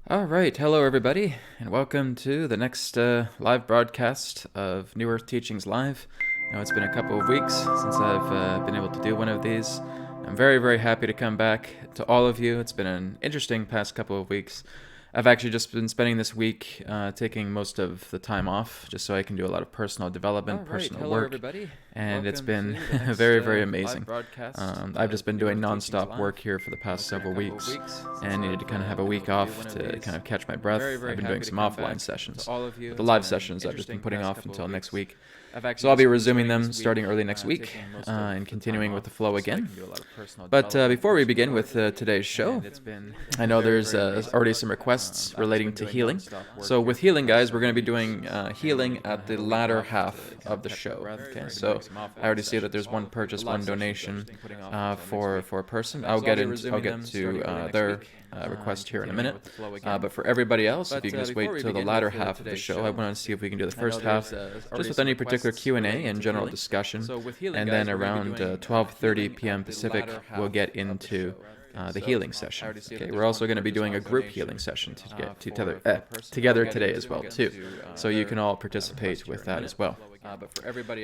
All right, hello everybody, and welcome to the next live broadcast of New Earth Teachings Live. Now it's been a couple of weeks since I've been able to do one of these. I'm very, very happy to come back to all of you. It's been an interesting past couple of weeks. I've actually just been spending this week taking most of the time off just so I can do a lot of personal development, personal work, everybody. And it's been next, very, very amazing. I've just been doing non-stop work here for the past several weeks and needed to kind of have a week off to kind of catch my breath. I've been doing some offline sessions. But the live sessions I've just been putting off until next week. So I'll be resuming them starting early next week and continuing with the flow again. But before we begin with today's show, I know there's already some requests relating to healing. So with healing, guys, we're going to be doing healing at the latter half of the show. Okay, so I already see that there's one purchase, one donation for a person. I'll get to their request here in a minute. But for everybody else, if you can just wait till the latter half of the show, I want to see if we can do the first half just with any particular Q&A and general discussion. And then around 12:30 p.m. Pacific, we'll get into the healing session. Okay, we're also going to be doing a group healing session together today as well too. So you can all participate with that as well.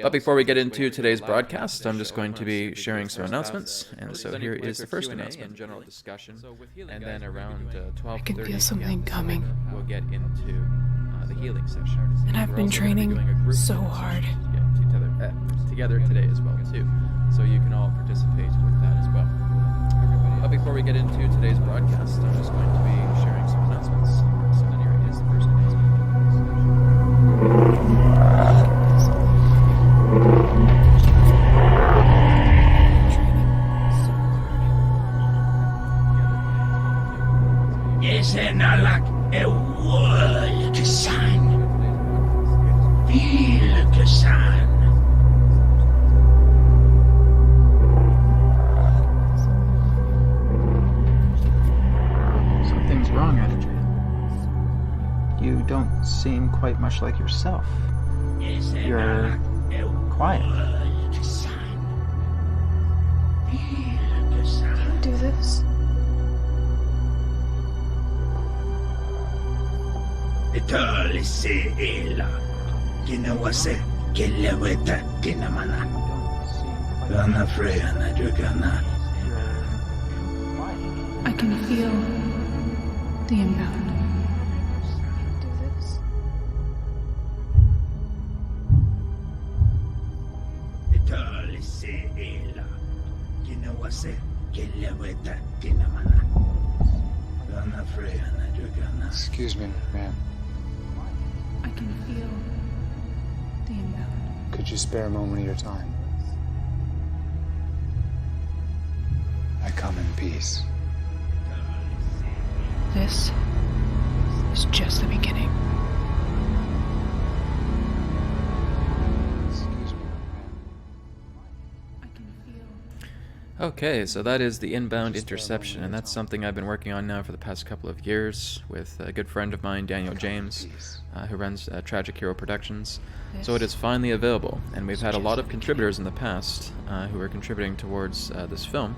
But before we get into today's broadcast, I'm just going to be sharing some announcements. And so here is the first announcement. And then around 12:30 I can feel something coming. We'll get into the healing session. And I've been training so hard. Together today as well too. So you can all participate with that as well. But before we get into today's broadcast, I'm just going to be sharing some announcements. So then here is the first Isn't like a world sign? Feel the sun. Something's wrong, Adrian. You don't seem quite much like yourself. You're quiet. Do this? Itali se ela, ginawa se keleweta kinamana. Gana freya na jugana. I can feel the inbound. Do this? Itali se ela, ginawa se keleweta kinamana. Gana freya na jugana. Excuse me, ma'am. I can feel the inbound. Could you spare a moment of your time? I come in peace. This is just the beginning. Excuse me, ma'am. I can feel. Okay, so that is the inbound interception, and that's something I've been working on now for the past couple of years with a good friend of mine, Daniel James, who runs Tragic Hero Productions. So it is finally available, and we've had a lot of contributors in the past who are contributing towards this film,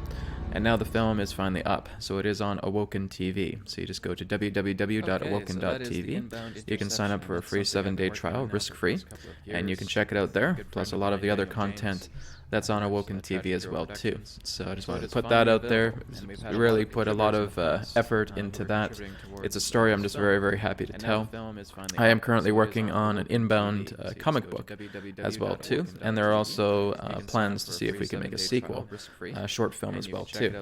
and now the film is finally up. So it is on Awoken TV. So you just go to www.awoken.tv. You can sign up for a free 7-day trial, risk-free, and you can check it out there, plus a lot of the other content that's on Awoken TV as well too. So I just wanted to put that out there. We really put a lot of effort into that. It's a story I'm just very, very happy to tell. I am currently working on an inbound comic book as well too, and there are also plans to see if we can make a sequel, short film as well too.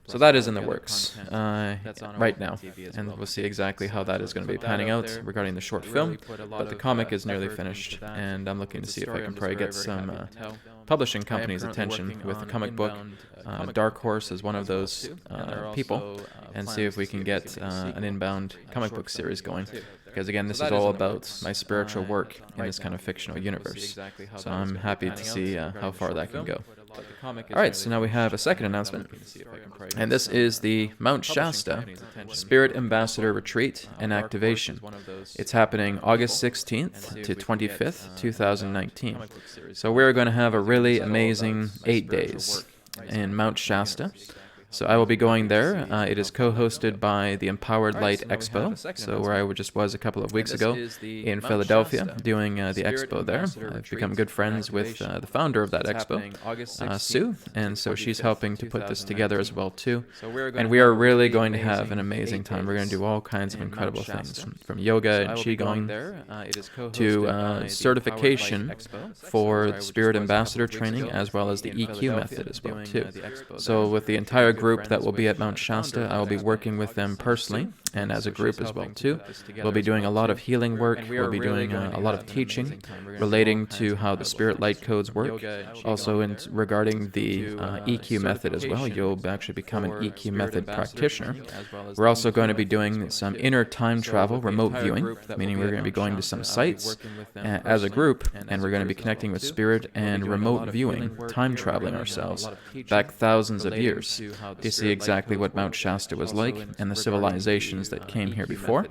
So that is in the works right now, and we'll see exactly how that is going to be panning out regarding the short film. But the comic is nearly finished, and I'm looking to see if I can probably get some publishing company's attention with the comic book. Dark Horse is one of those people, and see if we can get an inbound comic book series going. Because again, this is all about my spiritual work in this kind of fictional universe. So I'm happy to see how far that can go. Alright, so now we have a second announcement, and this is the Mount Shasta Spirit Ambassador Retreat and Activation. It's happening August 16th to 25th, 2019. So we're going to have a really amazing 8 days in Mount Shasta. So I will be going there. It is co-hosted by the Empowered Light Expo, so where I just was a couple of weeks ago in Philadelphia doing the expo there. I've become good friends with the founder of that expo, Sue, and so she's helping to put this together as well too. And we are really going to have an amazing time. We're going to do all kinds of incredible things, from yoga and qigong to certification for Spirit Ambassador training, as well as the EQ method as well too. So with the entire group that will be at Mount Shasta, I will be working with them personally and as a group as well too. We'll be doing a lot of healing work. We'll be doing a lot of teaching relating to how the spirit light codes work. Also regarding the EQ method as well. You'll actually become an EQ method practitioner. We're also going to be doing some inner time travel remote viewing, meaning we're going to be going to some sites as a group, and we're going to be connecting with spirit and remote viewing, time traveling ourselves back thousands of years to see exactly what Mount Shasta was like and the civilizations that came here before.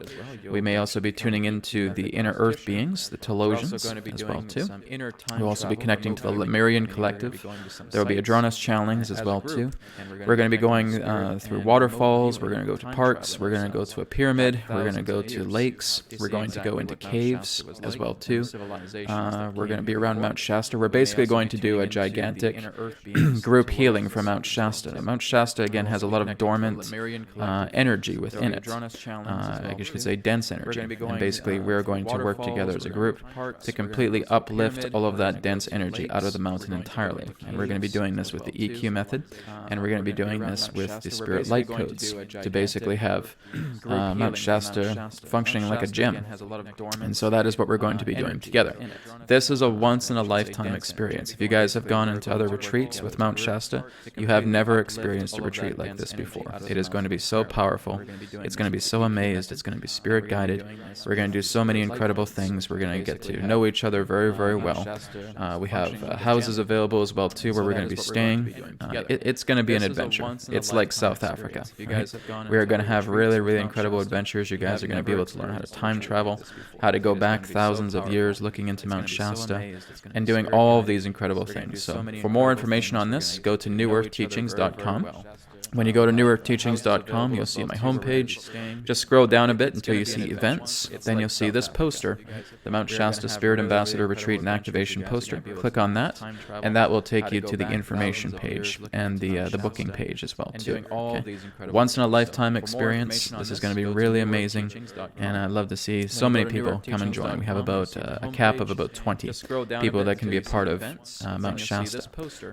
We may also be tuning into the inner earth beings, the Telosians, as well too. We'll also be connecting to the Lemurian collective. There will be Adronis channelings as well too. We're going to be going through waterfalls. We're going to go to parks. We're going to go to a pyramid. We're going to go to lakes. We're going to go into caves as well too. We're going to be around Mount Shasta. We're basically going to do a gigantic group healing from Mount Shasta. Mount Shasta again has a lot of dormant energy within it. I guess you could say dense energy. And basically we're going to work together as a group to completely uplift all of that dense energy out of the mountain entirely. And we're going to be doing this with the EQ method, and we're going to be doing this with the spirit light codes to basically have Mount Shasta functioning like a gym. And so that is what we're going to be doing together. This is a once-in-a-lifetime experience. If you guys have gone into other retreats with Mount Shasta, you have never experienced a retreat like this before. It is going to be so powerful. It's going to be so amazed. It's going to be spirit-guided. We're going to do so many incredible things. We're going to get to know each other very, very well. We have houses available as well too, where we're going to be staying. It's going to be an adventure. It's like South Africa. Right? We are going to have really, really incredible adventures. You guys are going to be able to learn how to time travel, how to go back thousands of years looking into Mount Shasta, and doing all of these incredible things. So for more information on this, go to newearthteachings.com. When you go to newearthteachings.com, you'll see my homepage. Just scroll down a bit until you see events. Then you'll see this poster, the Mount Shasta Spirit Ambassador Retreat and Activation poster. Click on that, and that will take you to the information page and the booking page as well too. Okay? Once in a lifetime experience. This is going to be really amazing, and I'd love to see so many people come and join. We have about a cap of about 20 people that can be a part of Mount Shasta.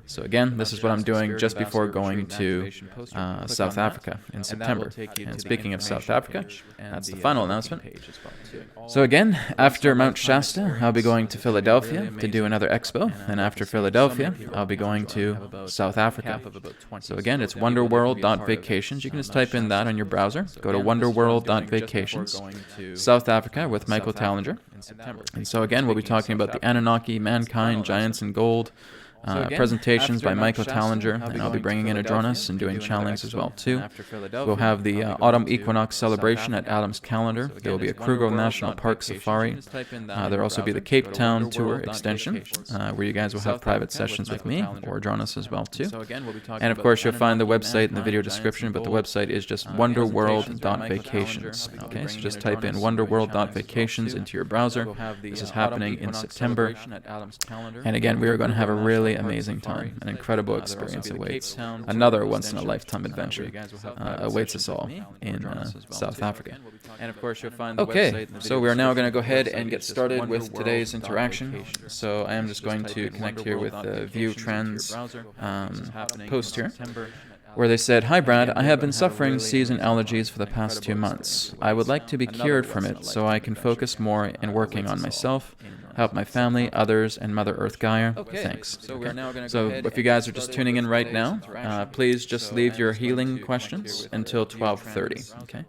So again, this is what I'm doing just before going to South Africa in September. And speaking of South Africa, that's the final announcement. So again, after Mount Shasta, I'll be going to Philadelphia to do another expo, and after Philadelphia, I'll be going to South Africa. So again, it's wonderworld.vacations. You can just type in that on your browser. Go to wonderworld.vacations, South Africa with Michael Tallinger. And so again, we'll be talking about the Anunnaki, mankind, giants in gold, presentations by Michael Tallinger, and I'll be bringing in Adronis and doing channelings as well too. We'll have the autumn equinox celebration at Adam's Calendar. There will be a Kruger National Park safari. There will also be the Cape Town tour extension, where you guys will have private sessions with me or Adronis as well too. And of course, you'll find the website in the video description, but the website is just wonderworld.vacations. Okay, so just type in wonderworld.vacations into your browser. This is happening in September. And again, we are going to have a really amazing time. An incredible experience awaits. Another once-in-a-lifetime adventure awaits us all in South Africa. Okay, so we're now going to go ahead and get started with today's interaction. So I am just going to connect here with the View Trends post here, where they said, "Hi Brad, I have been suffering season allergies for the past 2 months. I would like to be cured from it so I can focus more in working on myself, help my family, others, and Mother Earth Gaia. Thanks." So if you guys are just tuning in right now, please just leave your healing questions until 12:30. Okay.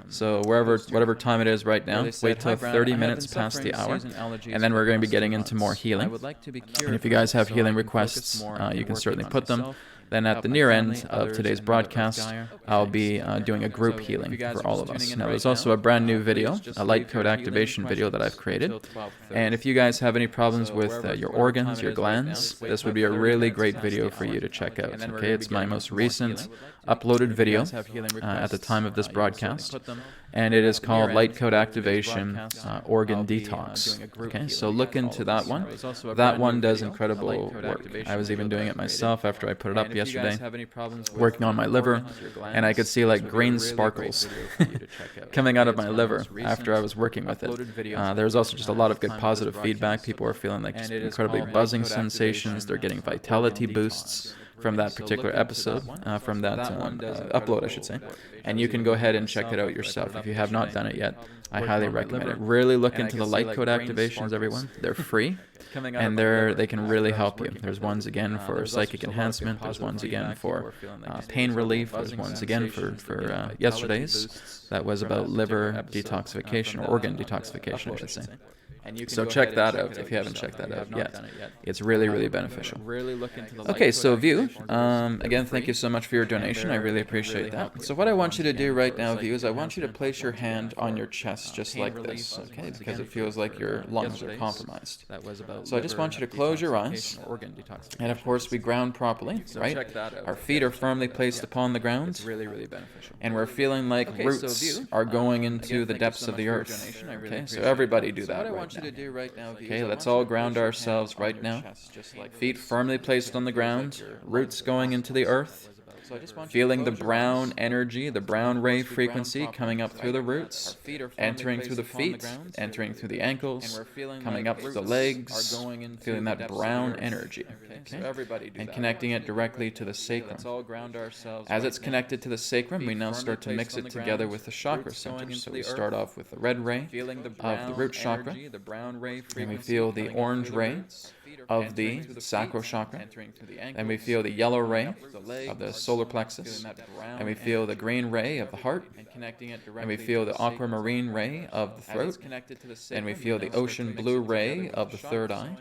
So whatever time it is right now, wait till 30 minutes past the hour, and then we're going to be getting into more healing. And if you guys have healing requests, you can certainly put them. Then at the near end of today's broadcast, I'll be doing a group healing for all of us. Now, there's also a brand new video, a light code activation video that I've created. And if you guys have any problems with your organs, your glands, this would be a really great video for you to check out. Okay, it's my most recent uploaded video at the time of this broadcast, and it is called Light Code Activation Organ Detox. Okay, so look into that one. That one does incredible work. I was even doing it myself after I put it up yesterday, working on my liver, and I could see like green sparkles coming out of my liver after I was working with it. There was also just a lot of good positive feedback. People were feeling like just incredibly buzzing sensations. They're getting vitality boosts from that particular episode, from that upload, I should say. And you can go ahead and check it out yourself. If you have not done it yet, I highly recommend it. Really look into the light code activations, everyone. They're free, and they can really help you. There's ones, again, for psychic enhancement. There's ones, again, for pain relief. There's ones, again, for yesterday's. That was about liver detoxification, or organ detoxification, I should say. So check that out if you haven't checked that out yet. It's really, really beneficial. Okay, so View, again, thank you so much for your donation. I really appreciate that. So what I want you to do right now, View, is I want you to place your hand on your chest just like this, okay, because it feels like your lungs are compromised. So I just want you to close your eyes, and of course we ground properly, right? Our feet are firmly placed upon the ground, and we're feeling like roots are going into the depths of the earth. Okay, so everybody do that right now. Okay, let's all ground ourselves right now. Feet firmly placed on the ground, roots going into the earth. Feeling the brown energy, the brown ray frequency coming up through the roots, entering through the feet, entering through the ankles, coming up through the legs, feeling that brown energy, okay? And connecting it directly to the sacrum. As it's connected to the sacrum, we now start to mix it together with the chakra centers. So we start off with the red ray of the root chakra, and we feel the orange ray of the sacral chakra, and we feel the yellow ray of the solar plexus, and we feel the green ray of the heart, and we feel the aquamarine ray of the throat, and we feel the ocean blue ray of the third eye,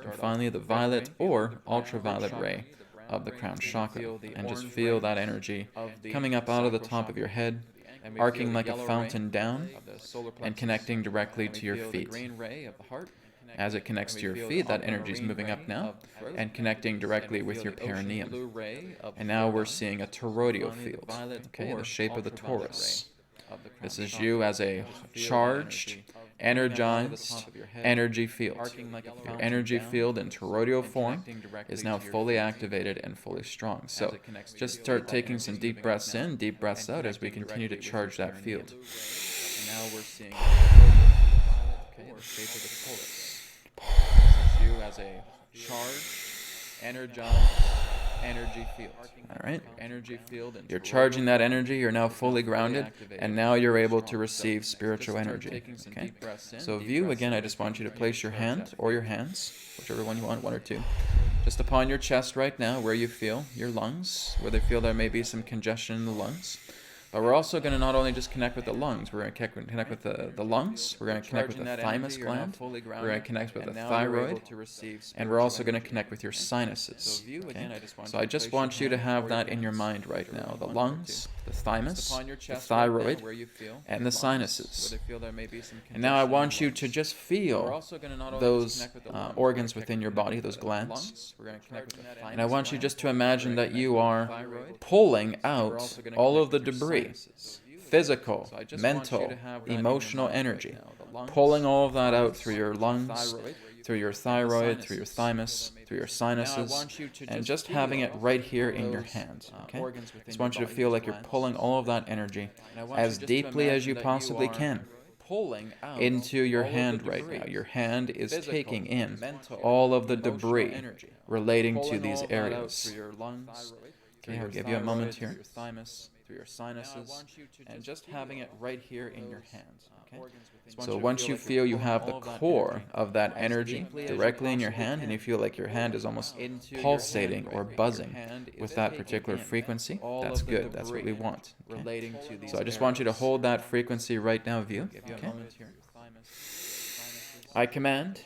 and finally the violet or ultraviolet ray of the crown chakra. And just feel that energy coming up out of the top of your head, arcing like a fountain down, and connecting directly to your feet. As it connects to your feet, that energy is moving up now and connecting directly with your perineum. And now we're seeing a toroidal field, okay, the shape of the torus. This is you as a charged, energized energy field. Your energy field in toroidal form is now fully activated and fully strong. So just start taking some deep breaths in, deep breaths out as we continue to charge that field. Now we're seeing the shape of the torus. This is you as a charged, energized energy field. All right? You're charging that energy. You're now fully grounded, and now you're able to receive spiritual energy. Okay? So View, again, I just want you to place your hand or your hands, whichever one you want, one or two, just upon your chest right now where you feel your lungs, where they feel there may be some congestion in the lungs. But we're also going to not only just connect with the lungs, we're going to connect with the lungs, we're going to connect with the thymus gland, we're going to connect with the thyroid, and we're also going to connect with your sinuses. Okay? So I just want you to have that in your mind right now. The lungs, the thymus, the thyroid, and the sinuses. And now I want you to just feel those organs within your body, those glands. And I want you just to imagine that you are pulling out all of the debris. Physical, mental, emotional energy, pulling all of that out through your lungs, through your thyroid, through your thymus, through your sinuses, and just having it right here in your hand. Okay? Just want you to feel like you're pulling all of that energy as deeply as you possibly can into your hand right now. Your hand is taking in all of the debris relating to these areas. Okay, I'll give you a moment here. Through your sinuses, and just having it right here in your hands. Okay? So once you feel you have the core of that energy directly in your hand, and you feel like your hand is almost pulsating or buzzing with that particular frequency, that's good. That's what we want. Okay? So I just want you to hold that frequency right now, View. Okay? I command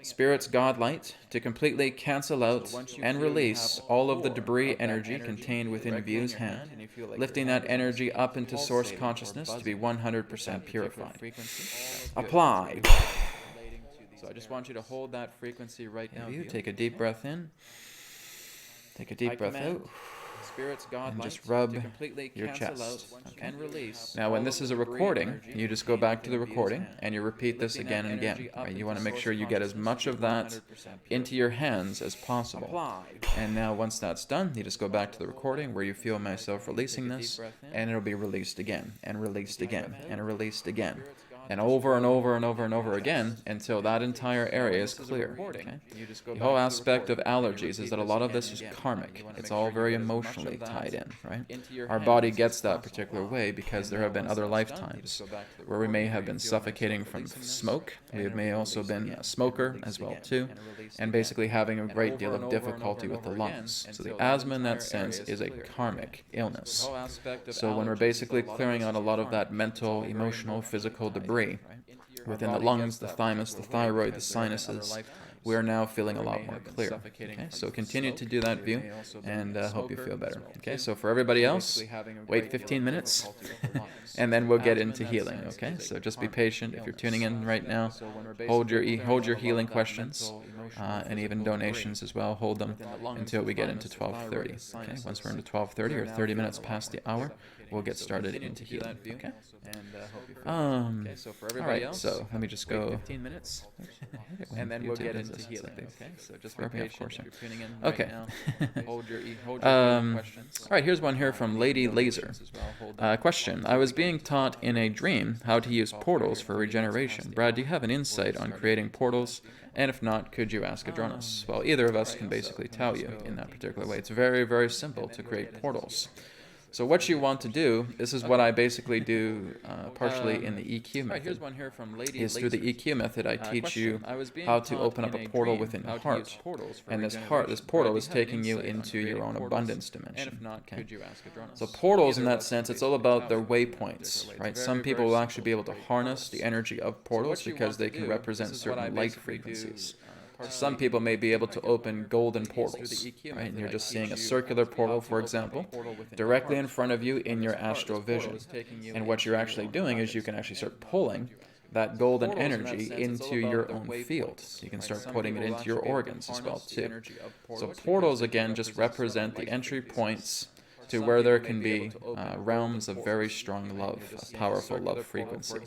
Spirit's God light to completely cancel out and release all of the debris energy contained within View's hand, lifting that energy up into source consciousness to be 100% purified. Apply. So I just want you to hold that frequency right now. View, take a deep breath in. Take a deep breath out. And just rub your chest. Okay. Now, when this is a recording, you just go back to the recording and you repeat this again and again. Right? You want to make sure you get as much of that into your hands as possible. And now, once that's done, you just go back to the recording where you feel myself releasing this, and it'll be released again, and released again, and released again. And over and over and over and over again until that entire area is clear. Okay? The whole aspect of allergies is that a lot of this is karmic. It's all very emotionally tied in, right? Our body gets that particular way because there have been other lifetimes where we may have been suffocating from smoke. We may also been a smoker as well too, and basically having a great deal of difficulty with the lungs. So the asthma in that sense is a karmic illness. So when we're basically clearing out a lot of that mental, emotional, physical debris within the lungs, the thymus, the thyroid, the sinuses, we are now feeling a lot more clear. Okay, so continue to do that, View, and hope you feel better. Okay, so for everybody else, wait 15 minutes, and then we'll get into healing. Okay, so just be patient. If you're tuning in right now, hold your healing questions, and even donations as well. Hold them until we get into 12:30. Okay, once we're into 12:30 or 30 minutes past the hour, we'll get started into healing. Okay. All right. So let me just go 15 minutes, and then we'll get into healing. Okay. So just be patient. Okay. All right. Here's one here from Lady Laser. Question: I was being taught in a dream how to use portals for regeneration. Brad, do you have an insight on creating portals? And if not, could you ask Adronis? Well, either of us can basically tell you in that particular way. It's very, very simple to create portals. So what you want to do, this is what I basically do partially in the EQ method, is through the EQ method I teach you how to open up a portal within the heart. And this portal is taking you into your own abundance dimension. Okay? So portals in that sense, it's all about their waypoints, right? Some people will actually be able to harness the energy of portals because they can represent certain light frequencies. So some people may be able to open golden portals, right? And you're just seeing a circular portal, for example, directly in front of you in your astral vision. And what you're actually doing is you can actually start pulling that golden energy into your own field. You can start putting it into your organs as well, too. So portals, again, just represent the entry points to where there can be realms of very strong love, a powerful love frequency.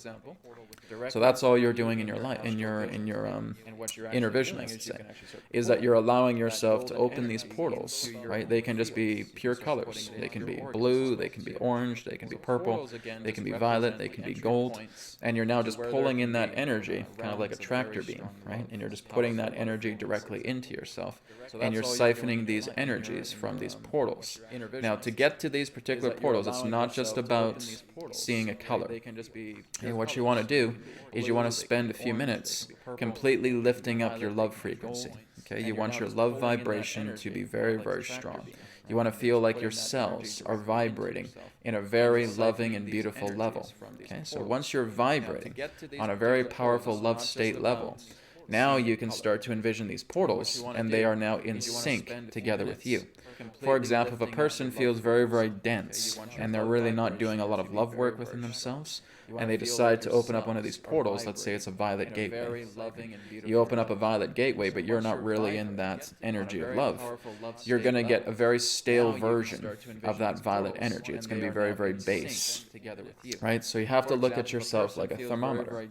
So that's all you're doing in your life, in your inner vision, I should say, is that you're allowing yourself to open these portals, right? They can just be pure colors. They can be blue, they can be orange, they can be purple, they can be violet, they can be gold, and you're now just pulling in that energy, kind of like a tractor beam, right? And you're just putting that energy directly into yourself, and you're siphoning these energies from these portals. Now, to get to these particular portals, it's not just about seeing a color. And what you want to do is you want to spend a few minutes completely lifting up your love frequency. Okay, you want your love vibration to be very, very strong. You want to feel like your cells are vibrating in a very loving and beautiful level. Okay, so once you're vibrating on a very powerful love state level, now you can start to envision these portals, and they are now in sync together with you. For example, if a person feels very, very dense, and they're really not doing a lot of love work within themselves, and they decide to open up one of these portals, let's say it's a violet gateway. You open up a violet gateway, but you're not really in that energy of love. You're going to get a very stale version of that violet energy. It's going to be very, very base, right? So you have to look at yourself like a thermometer.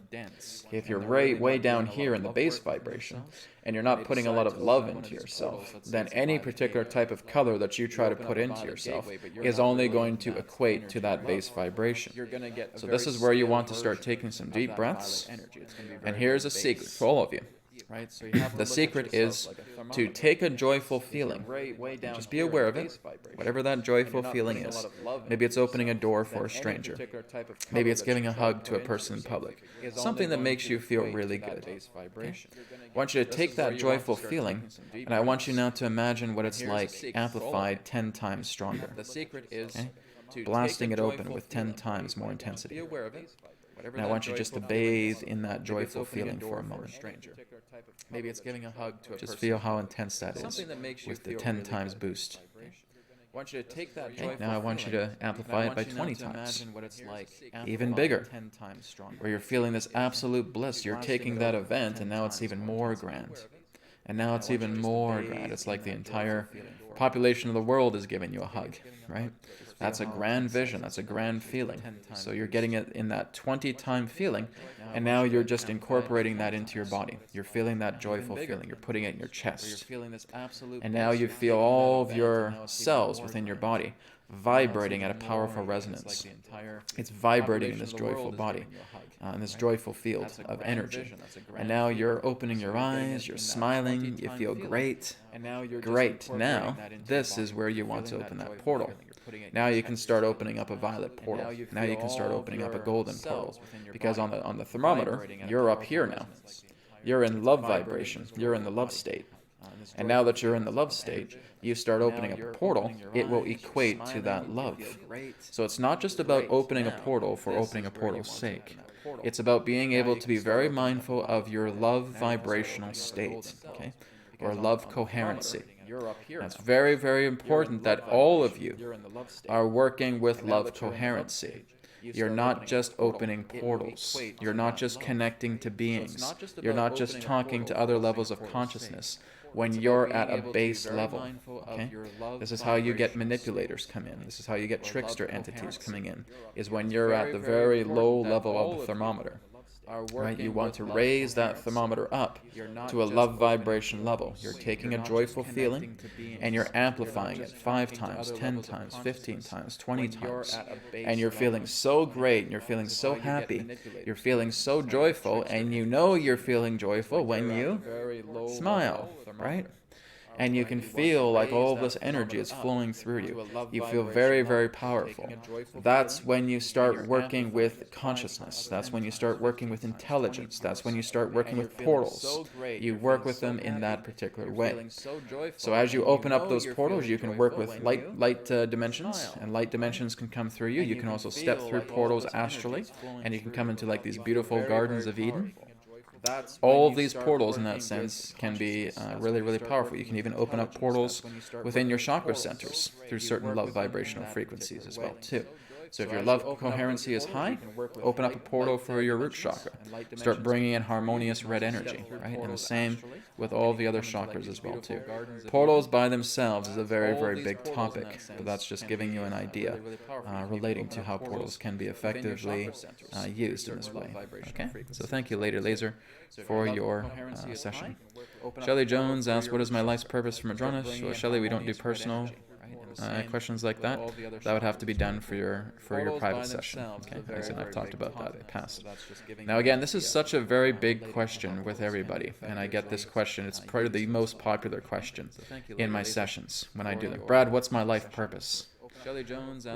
If you're way down here in the base vibration, and you're not putting a lot of love into yourself, then any particular type of color that you try to put into yourself is only going to equate to that base vibration. So this is where you want to start taking some deep breaths. And here's a secret for all of you. The secret is to take a joyful feeling. Just be aware of it, whatever that joyful feeling is. Maybe it's opening a door for a stranger. Maybe it's giving a hug to a person in public. Something that makes you feel really good. Okay? I want you to take that joyful feeling, and I want you now to imagine what it's like amplified 10 times stronger. Okay? Blasting it open with 10 times more intensity. And I want you just to bathe in that joyful feeling for a moment. Maybe it's giving a hug to a person. Just feel how intense that is with the 10 times boost. I want you to take that joyful now I want you to amplify it by 20 times. What it's like, even bigger, 10 times stronger. Where you're feeling this absolute bliss. You're taking that event, and now it's even more grand. And now it's even more grand. It's like the entire population of the world is giving you a hug, right? That's a grand vision. That's a grand feeling. So you're getting it in that 20-time feeling, and now you're just incorporating that into your body. You're feeling that joyful feeling. You're putting it in your chest. And now you feel all of your cells within your body vibrating at a powerful resonance. It's vibrating in this joyful body, in this joyful field of energy. And now you're opening your eyes, you're smiling, you feel great. Great. Now, this is where you want to open that portal. Now you can start opening up a violet portal. Now you can start opening up a golden portal. Because on the thermometer, you're up here now. You're in love vibration. You're in the love state. And now that you're in the love state, you start opening up a portal, it will equate to that love. So it's not just about opening a portal for opening a portal's sake. It's about being able to be very mindful of your love vibrational state, okay? Or love coherency. It's very, very important that all of you are working with love coherency. You're not just opening portals. You're not just connecting to beings. You're not just talking to other levels of consciousness when you're at a base level. Okay? This is how you get manipulators come in. This is how you get trickster entities coming in, is when you're at the very low level of the thermometer. Right? You want to raise that thermometer up to a love vibration level. You're taking a joyful feeling and you're amplifying it 5 times, 10 times, 15 times, 20 times. And you're feeling so great, and you're feeling so happy, you're feeling so joyful, and you know you're feeling joyful when you smile, right? And you can feel like all this energy is flowing through you. You feel very, very powerful. That's when you start working with consciousness. That's when you start working with intelligence. That's when you start working with portals. You work with them in that particular way. So as you open up those portals, you can work with light dimensions, and light dimensions can come through you. You can also step through portals astrally, and you can come into like these beautiful gardens of Eden. All of these portals, in that sense, can be really, really powerful. You can even open up portals within your chakra centers through certain love vibrational frequencies as well, too. So if your love coherency is high, open up a portal for your root chakra. Start bringing in harmonious red energy, right? And the same with all the other chakras as well, too. Portals by themselves is a very, very big topic, but that's just giving you an idea relating to how portals can be effectively used in this way. Okay? So thank you, Lady Laser, for your session. Shelley Jones asks, what is my life's purpose for Madronas? Well, Shelley, we don't do personal questions like that. That would have to be done for your private session. Okay, as I've talked about that in the past. Now again, this is such a very big question with everybody, and I get this question. It's probably the most popular question in my sessions when I do them. Brad, what's my life purpose?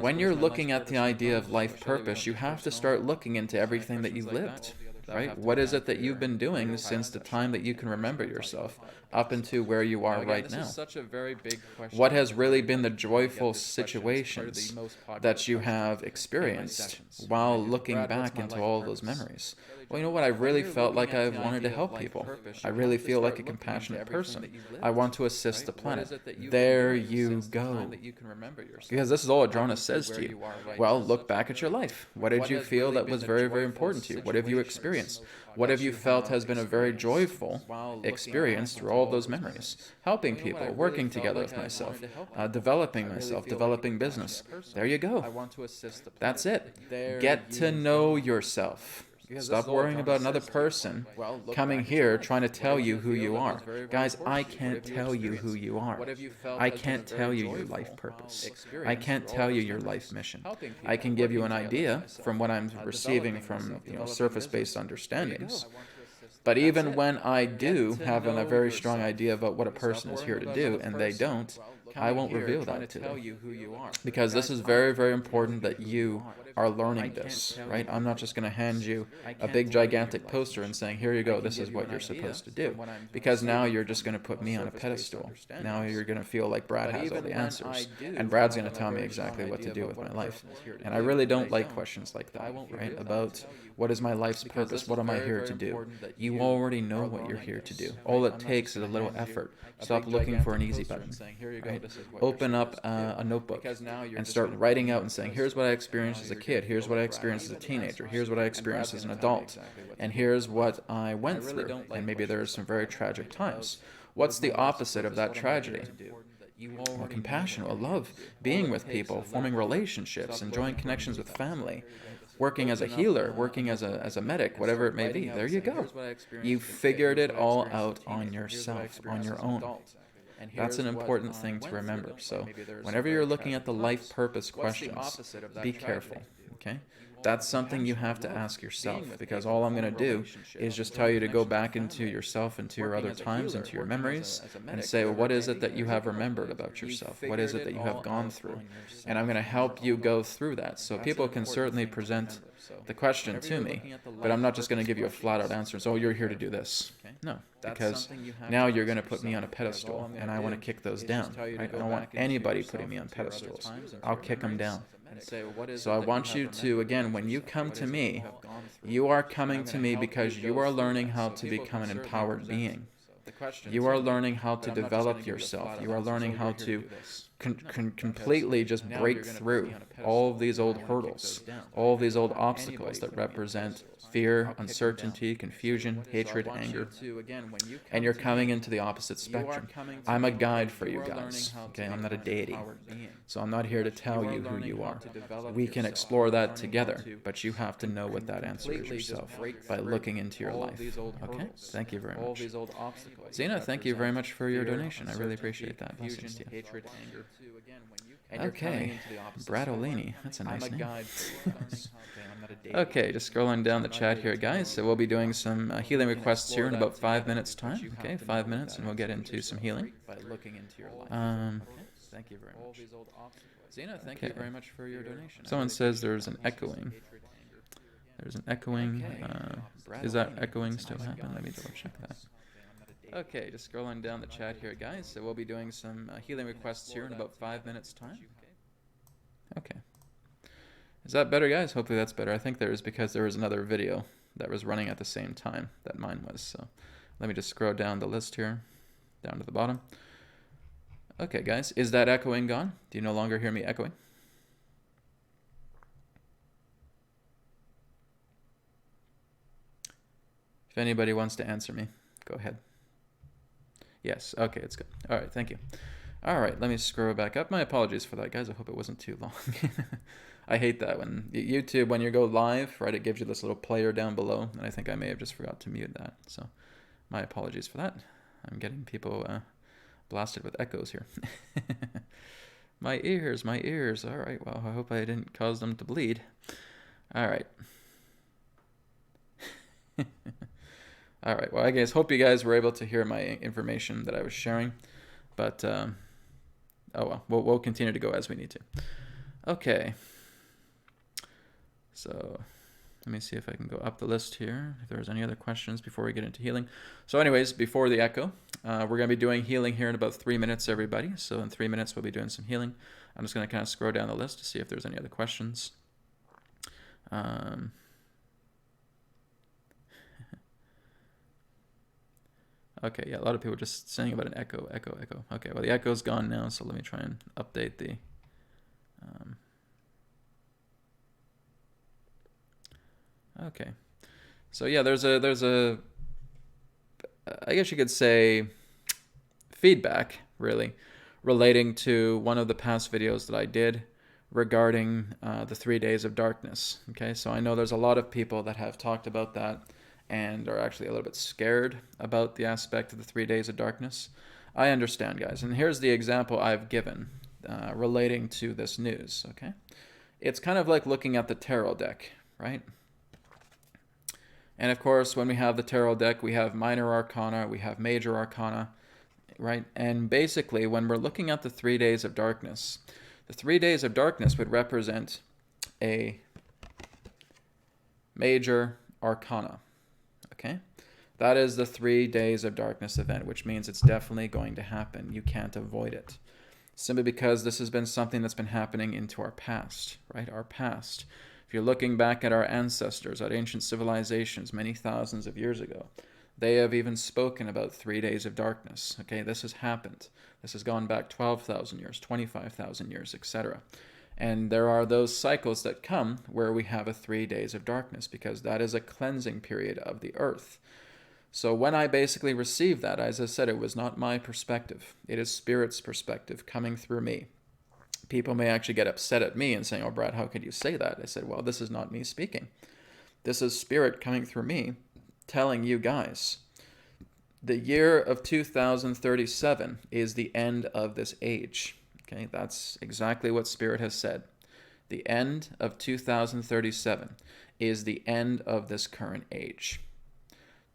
When you're looking at the idea of life purpose, you have to start looking into everything that you lived. Right? What is it that you've been doing since the time that you can remember yourself up into where you are right now? What has really been the joyful situations that you have experienced while looking back into all those memories? Well, you know what? I really felt like I wanted to help people. I really feel like a compassionate person. I want to assist the planet. There you go. Because this is all Adronis says to you. Well, look back at your life. What did you feel that was very, very important to you? What have you experienced? What have you felt has been a very joyful experience through all of those memories? Helping people, working together with myself, developing myself, developing business. There you go. That's it. Get to know yourself. Stop worrying about another person coming here trying to tell you who you are. Guys, I can't tell you who you are. I can't tell you your life purpose. I can't tell you your life mission. I can give you an idea from what I'm receiving from surface-based understandings. But even when I do have a very strong idea about what a person is here to do, and they don't, I won't reveal that to them. Because this is very, very important that you are learning this, right? I'm not just going to hand you a big gigantic poster and saying, here you go, this is what you're supposed to do. Because now you're just going to put me on a pedestal. Now you're going to feel like Brad has all the answers. And Brad's going to tell me exactly what to do with my life. And I really don't like questions like that, right? About what is my life's purpose? What am I here to do? You already know what you're here to do. All it takes is a little effort. Stop looking for an easy button, right? Open up a notebook and start writing out and saying, here's what I experienced as a kid. Here's what I experienced as a teenager. Here's what I experienced as an adult. And here's what I went through. And maybe there's some very tragic times. What's the opposite of that tragedy? Well, compassion, well, love, being with people, forming relationships, enjoying connections with family, working as a healer, working as a medic, whatever it may be. There you go. You figured it all out on yourself, on your own. That's an important thing to remember. So whenever you're looking at the life purpose questions, be careful, okay? That's something you have to ask yourself, because all I'm going to do is just tell you to go back into yourself, into your other times, into your memories, and say, well, what is it that you have remembered about yourself? What is it that you have gone through? And I'm going to help you go through that. So people can certainly present the question to me, but I'm not just going to give you a flat-out answer. So, oh, you're here to do this. No, because now you're going to put me on a pedestal, and I want to kick those down. Right? I don't want anybody putting me on pedestals. I'll kick them down. So I want you to, again, when you come to me, you are coming to me because you are learning how to become an empowered being. You are learning how to develop yourself. You are learning how to completely just break through all of these old hurdles, all of these old obstacles that represent fear, uncertainty, confusion, hatred, anger. And you're coming into the opposite spectrum. I'm a guide for you guys, okay? I'm not a deity. So I'm not here to tell you who you are. We can explore that together, but you have to know what that answer is yourself by looking into your life, okay? Thank you very much. Zena, thank you very much for your donation. I really appreciate that. Blessings to you. Okay, Bradolini, that's a nice name. Okay, just scrolling down the chat here, guys. So we'll be doing some healing requests here in about 5 minutes' time. Okay, 5 minutes, and we'll get into some healing. Thank you very much. Zena, thank you very much for your donation. Someone says there's an echoing. There's an echoing. Is that echoing still happening? Let me double check that. Okay, just scrolling down the chat here, guys. So we'll be doing some healing requests here in about 5 minutes' time. Okay. Is that better, guys? Hopefully that's better. I think there is, because there was another video that was running at the same time that mine was. So let me just scroll down the list here, down to the bottom. Okay, guys. Is that echoing gone? Do you no longer hear me echoing? If anybody wants to answer me, go ahead. Yes, okay, it's good. All right, thank you. All right, let me scroll back up. My apologies for that, guys. I hope it wasn't too long. I hate that when YouTube, when you go live, right, it gives you this little player down below, and I think I may have just forgot to mute that. So my apologies for that. I'm getting people blasted with echoes here. My ears. All right, well, I hope I didn't cause them to bleed. All right. All right, well, I guess hope you guys were able to hear my information that I was sharing, but oh well, we'll continue to go as we need to. Okay, so let me see if I can go up the list here, if there's any other questions before we get into healing. So anyways, before the echo, we're going to be doing healing here in about 3 minutes, everybody. So in 3 minutes, we'll be doing some healing. I'm just going to kind of scroll down the list to see if there's any other questions. Okay, yeah, a lot of people just saying about an echo. Okay, well, the echo's gone now, so let me try and update the... okay. So, yeah, there's a... I guess you could say feedback, really, relating to one of the past videos that I did regarding the 3 days of darkness. Okay, so I know there's a lot of people that have talked about that and are actually a little bit scared about the aspect of the 3 days of darkness. I understand, guys, and here's the example I've given relating to this news, okay? It's kind of like looking at the tarot deck, right? And of course, when we have the tarot deck, we have minor arcana, we have major arcana, right? And basically, when we're looking at the 3 days of darkness, the 3 days of darkness would represent a major arcana. Okay? That is the 3 days of darkness event, which means it's definitely going to happen. You can't avoid it. Simply because this has been something that's been happening into our past, right? Our past. If you're looking back at our ancestors, at ancient civilizations many thousands of years ago, they have even spoken about 3 days of darkness. Okay, this has happened. This has gone back 12,000 years, 25,000 years, etc. And there are those cycles that come where we have a 3 days of darkness, because that is a cleansing period of the earth. So when I basically received that, as I said, it was not my perspective. It is Spirit's perspective coming through me. People may actually get upset at me and saying, "Oh, Brad, how could you say that?" I said, well, this is not me speaking. This is Spirit coming through me, telling you guys, the year of 2037 is the end of this age. Okay, that's exactly what Spirit has said. The end of 2037 is the end of this current age.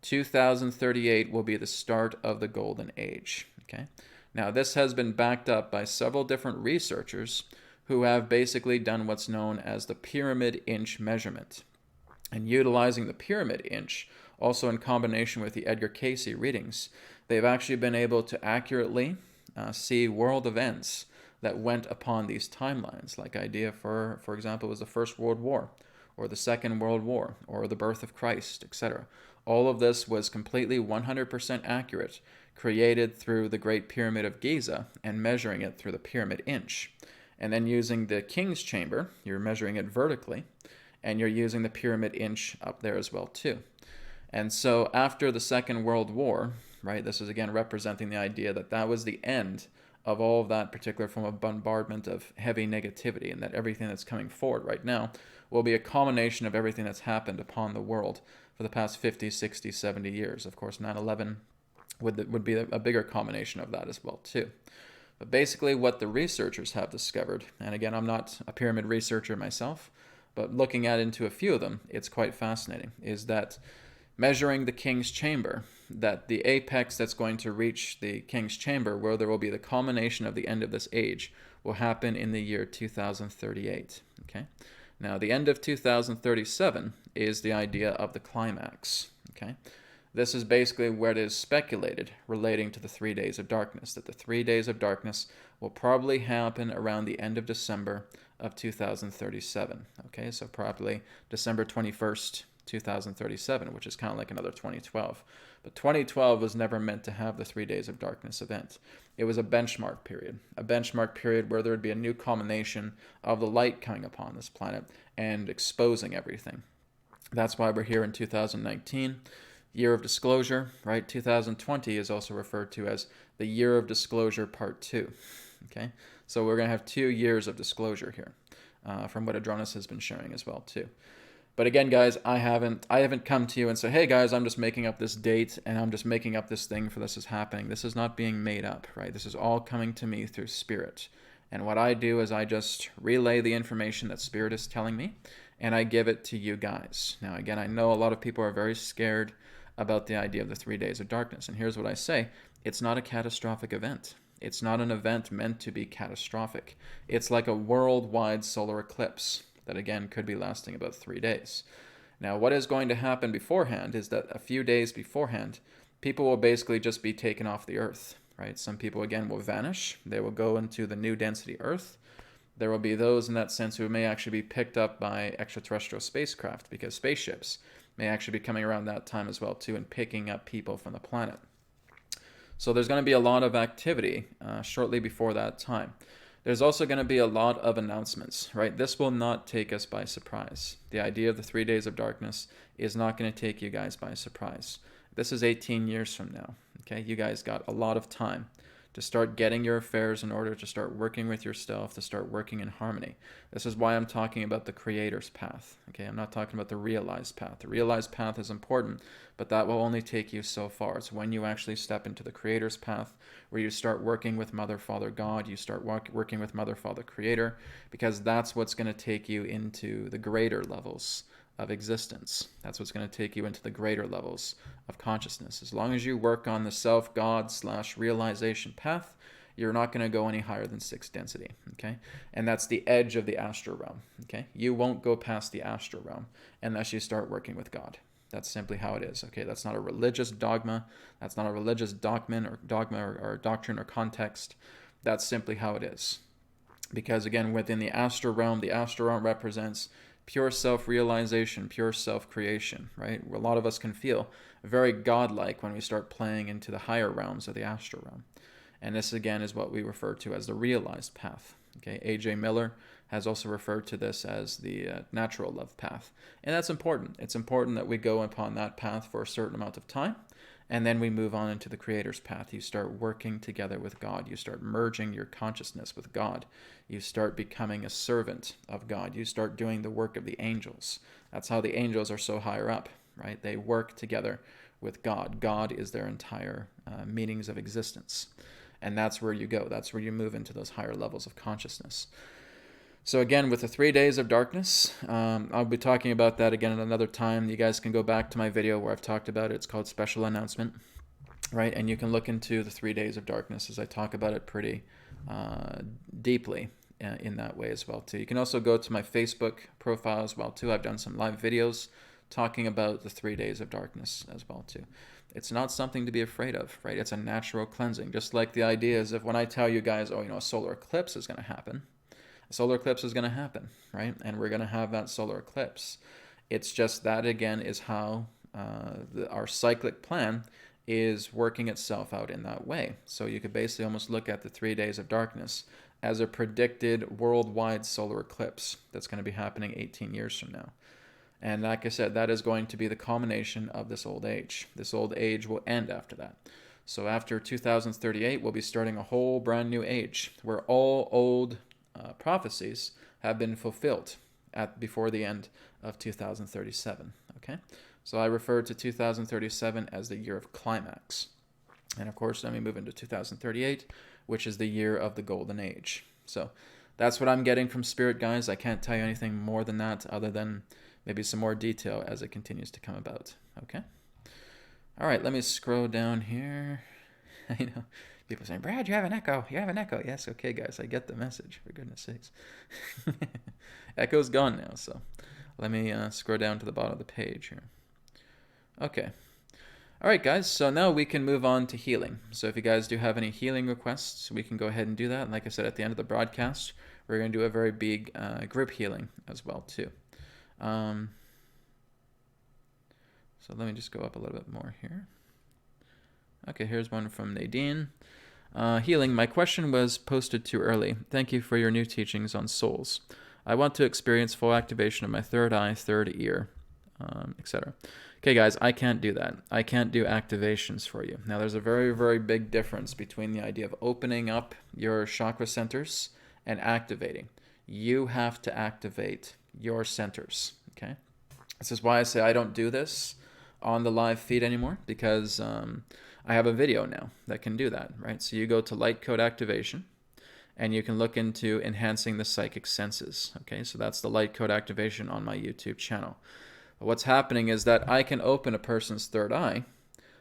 2038 will be the start of the golden age. Okay. Now, this has been backed up by several different researchers who have basically done what's known as the pyramid inch measurement. And utilizing the pyramid inch, also in combination with the Edgar Cayce readings, they've actually been able to accurately see world events that went upon these timelines, like idea for example, was the First World War, or the Second World War, or the birth of Christ, etc. All of this was completely 100% accurate, created through the Great Pyramid of Giza and measuring it through the pyramid inch. And then using the King's Chamber, you're measuring it vertically, and you're using the pyramid inch up there as well too. And so after the Second World War, right, this is again representing the idea that that was the end of all of that particular form of bombardment of heavy negativity, and that everything that's coming forward right now will be a culmination of everything that's happened upon the world for the past 50, 60, 70 years. Of course, 9/11 would be a bigger combination of that as well too. But basically what the researchers have discovered, and again, I'm not a pyramid researcher myself, but looking into a few of them, it's quite fascinating, is that measuring the King's Chamber, that the apex that's going to reach the King's Chamber, where there will be the culmination of the end of this age, will happen in the year 2038. Okay. Now, the end of 2037 is the idea of the climax. Okay. This is basically where it is speculated relating to the 3 days of darkness, that the 3 days of darkness will probably happen around the end of December of 2037. Okay, so probably December 21st, 2037, which is kind of like another 2012. But 2012 was never meant to have the 3 days of darkness event. It was a benchmark period where there would be a new culmination of the light coming upon this planet and exposing everything. That's why we're here in 2019, year of disclosure, right? 2020 is also referred to as the year of disclosure part 2. Okay, so we're going to have 2 years of disclosure here, from what Adronis has been sharing as well too. But again, guys, I haven't come to you and say, hey guys, I'm just making up this date and I'm just making up this thing for this is happening. This is not being made up, right? This is all coming to me through Spirit. And what I do is I just relay the information that Spirit is telling me, and I give it to you guys. Now, again, I know a lot of people are very scared about the idea of the 3 days of darkness. And here's what I say. It's not a catastrophic event. It's not an event meant to be catastrophic. It's like a worldwide solar eclipse that, again, could be lasting about 3 days. Now, what is going to happen beforehand is that a few days beforehand, people will basically just be taken off the Earth, right? Some people, again, will vanish. They will go into the new density Earth. There will be those, in that sense, who may actually be picked up by extraterrestrial spacecraft, because spaceships may actually be coming around that time as well, too, and picking up people from the planet. So there's going to be a lot of activity shortly before that time. There's also going to be a lot of announcements, right? This will not take us by surprise. The idea of the 3 days of darkness is not going to take you guys by surprise. This is 18 years from now, okay? You guys got a lot of time to start getting your affairs in order, to start working with yourself, to start working in harmony. This is why I'm talking about the Creator's path, okay? I'm not talking about the realized path. The realized path is important, but that will only take you so far. It's when you actually step into the Creator's path, where you start working with Mother, Father, God, you start working with Mother, Father, Creator, because that's what's going to take you into the greater levels of existence. That's what's going to take you into the greater levels of consciousness. As long as you work on the self-God/realization path, you're not going to go any higher than 6 density, okay? And that's the edge of the astral realm, okay? You won't go past the astral realm unless you start working with God. That's simply how it is, okay? That's not a religious dogma. That's not a religious dogma or doctrine or context. That's simply how it is. Because again, within the astral realm represents pure self-realization, pure self-creation, right? A lot of us can feel very godlike when we start playing into the higher realms of the astral realm. And this, again, is what we refer to as the realized path. Okay, A.J. Miller has also referred to this as the natural love path. And that's important. It's important that we go upon that path for a certain amount of time, and then we move on into the Creator's path. You start working together with God. You start merging your consciousness with God. You start becoming a servant of God. You start doing the work of the angels. That's how the angels are so higher up, right? They work together with God. God is their entire meanings of existence. And that's where you go. That's where you move into those higher levels of consciousness. So again, with the 3 days of darkness, I'll be talking about that again at another time. You guys can go back to my video where I've talked about it. It's called Special Announcement, right? And you can look into the 3 days of darkness as I talk about it pretty deeply in that way as well too. You can also go to my Facebook profile as well too. I've done some live videos talking about the 3 days of darkness as well too. It's not something to be afraid of, right? It's a natural cleansing. Just like the idea is if when I tell you guys, oh, a solar eclipse is going to happen, a solar eclipse is going to happen, right? And we're going to have that solar eclipse. It's just that, again, is how our cyclic plan is working itself out in that way. So you could basically almost look at the 3 days of darkness as a predicted worldwide solar eclipse that's going to be happening 18 years from now. And like I said, that is going to be the culmination of this old age. This old age will end after that. So after 2038, we'll be starting a whole brand new age where all old prophecies have been fulfilled before the end of 2037. Okay, so I refer to 2037 as the year of climax. And of course, then we move into 2038, which is the year of the golden age. So that's what I'm getting from Spirit, guys. I can't tell you anything more than that other than maybe some more detail as it continues to come about. Okay? All right, let me scroll down here. I know people saying, Brad, you have an echo. You have an echo. Yes, okay, guys, I get the message, for goodness sakes. Echo's gone now, so let me scroll down to the bottom of the page here. Okay. All right, guys, so now we can move on to healing. So if you guys do have any healing requests, we can go ahead and do that. And like I said, at the end of the broadcast, we're going to do a very big group healing as well, too. So let me just go up a little bit more here. Okay, here's one from Nadine. Healing, my question was posted too early. Thank you for your new teachings on souls. I want to experience full activation of my third eye, third ear, etc. Okay, guys, I can't do that. I can't do activations for you. Now, there's a very, very big difference between the idea of opening up your chakra centers and activating. You have to activate your centers, okay? This is why I say I don't do this on the live feed anymore, because I have a video now that can do that, right? So you go to light code activation, and you can look into enhancing the psychic senses, okay? So that's the light code activation on my YouTube channel. But what's happening is that I can open a person's third eye,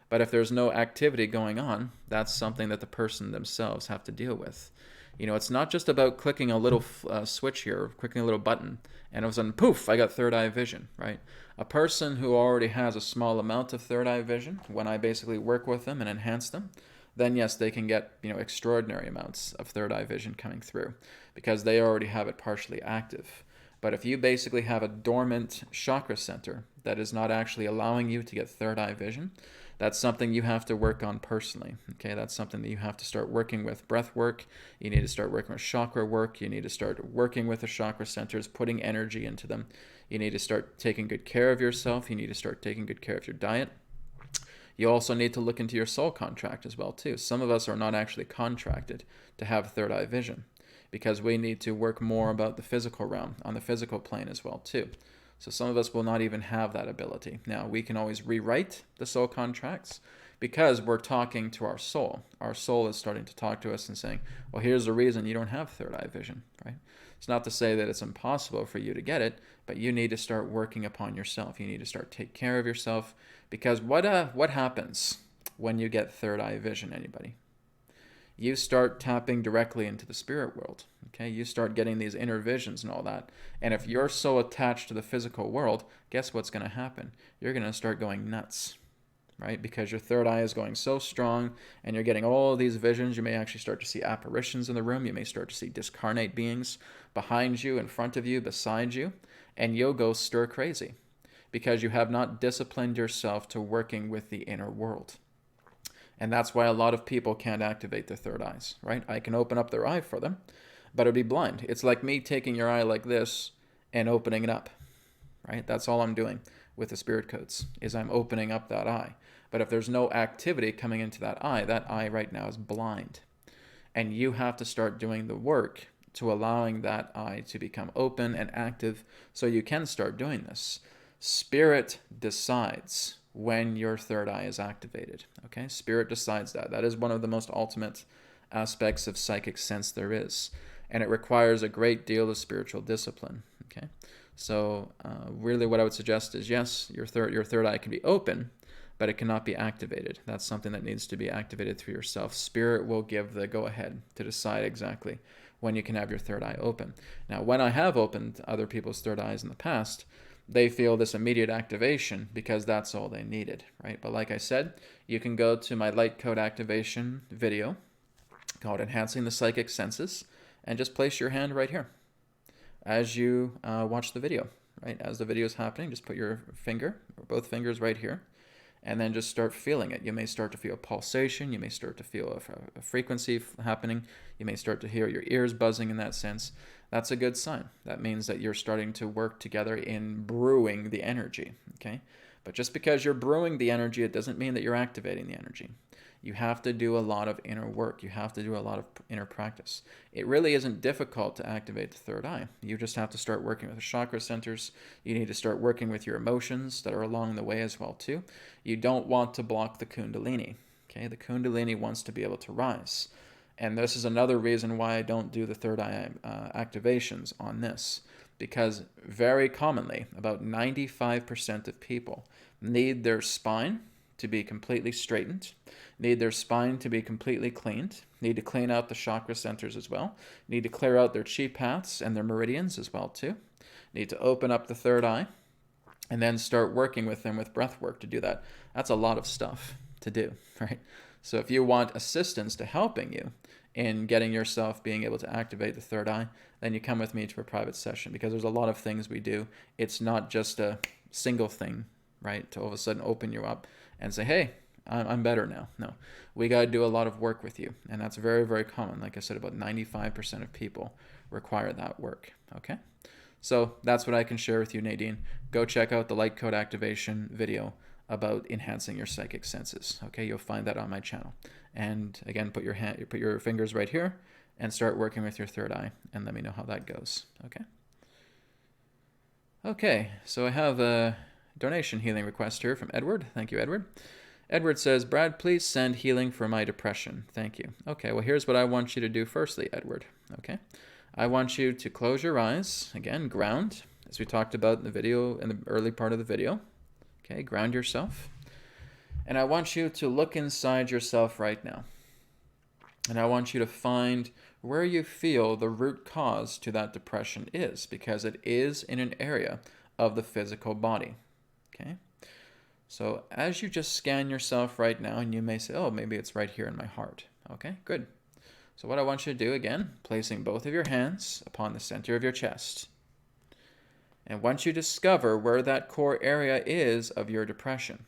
but if there's no activity going on, that's something that the person themselves have to deal with. It's not just about clicking a little switch here, clicking a little button, and all of a sudden, poof, I got third eye vision, right? A person who already has a small amount of third eye vision, when I basically work with them and enhance them, then yes, they can get, extraordinary amounts of third eye vision coming through because they already have it partially active. But if you basically have a dormant chakra center that is not actually allowing you to get third eye vision, that's something you have to work on personally, okay? That's something that you have to start working with breath work. You need to start working with chakra work. You need to start working with the chakra centers, putting energy into them. You need to start taking good care of yourself. You need to start taking good care of your diet. You also need to look into your soul contract as well, too. Some of us are not actually contracted to have third eye vision because we need to work more about the physical realm, on the physical plane as well, too. So some of us will not even have that ability. Now, we can always rewrite the soul contracts because we're talking to our soul. Our soul is starting to talk to us and saying, well, here's the reason you don't have third eye vision, right? It's not to say that it's impossible for you to get it, but you need to start working upon yourself. You need to start take care of yourself because what happens when you get third eye vision, anybody? you start tapping directly into the spirit world. Okay, you start getting these inner visions and all that. And if you're so attached to the physical world, guess what's going to happen? You're going to start going nuts, right? Because your third eye is going so strong and you're getting all these visions. You may actually start to see apparitions in the room. You may start to see discarnate beings behind you, in front of you, beside you, and you'll go stir crazy because you have not disciplined yourself to working with the inner world. And that's why a lot of people can't activate their third eyes, right? I can open up their eye for them, but it'll be blind. It's like me taking your eye like this and opening it up, right? That's all I'm doing with the spirit codes, is I'm opening up that eye. But if there's no activity coming into that eye right now is blind. And you have to start doing the work to allowing that eye to become open and active so you can start doing this. Spirit decides when your third eye is activated. Okay, spirit decides that. That is one of the most ultimate aspects of psychic sense there is, and it requires a great deal of spiritual discipline. Okay, so really, what I would suggest is yes, your third eye can be open, but it cannot be activated. That's something that needs to be activated through yourself. Spirit will give the go-ahead to decide exactly when you can have your third eye open. Now, when I have opened other people's third eyes in the past, they feel this immediate activation because that's all they needed, right? But like I said, you can go to my light code activation video called Enhancing the Psychic Senses and just place your hand right here as you watch the video, right? As the video is happening, just put your finger, or both fingers right here, and then just start feeling it. You may start to feel pulsation. You may start to feel a frequency happening. You may start to hear your ears buzzing in that sense. That's a good sign. That means that you're starting to work together in brewing the energy, okay? But just because you're brewing the energy, it doesn't mean that you're activating the energy. You have to do a lot of inner work. You have to do a lot of inner practice. It really isn't difficult to activate the third eye. You just have to start working with the chakra centers. You need to start working with your emotions that are along the way as well too. You don't want to block the kundalini, okay? The kundalini wants to be able to rise. And this is another reason why I don't do the third eye activations on this, because very commonly, about 95% of people need their spine to be completely straightened, need their spine to be completely cleaned, need to clean out the chakra centers as well, need to clear out their chi paths and their meridians as well too, need to open up the third eye, and then start working with them with breath work to do that. That's a lot of stuff to do, right? So if you want assistance to helping you in getting yourself being able to activate the third eye, then you come with me to a private session, because there's a lot of things we do. It's not just a single thing, right, to all of a sudden open you up and say, hey, I'm better now. No, we got to do a lot of work with you, and that's very, very common. Like I said, about 95% of people require that work, okay? So that's what I can share with you, Nadine. Go check out the light code activation video about enhancing your psychic senses. Okay, you'll find that on my channel. And again, put your fingers right here and start working with your third eye, and let me know how that goes. Okay. Okay, so I have a donation healing request here from Edward. Thank you, Edward. Edward says, Brad, please send healing for my depression. Thank you. Okay, well, here's what I want you to do firstly, Edward. Okay, I want you to close your eyes. Again, ground, as we talked about in the video, in the early part of the video. Okay, ground yourself. And I want you to look inside yourself right now. And I want you to find where you feel the root cause to that depression is, because it is in an area of the physical body. Okay? So as you just scan yourself right now, and you may say, oh, maybe it's right here in my heart. Okay, good. So what I want you to do, again, placing both of your hands upon the center of your chest. And once you discover where that core area is of your depression,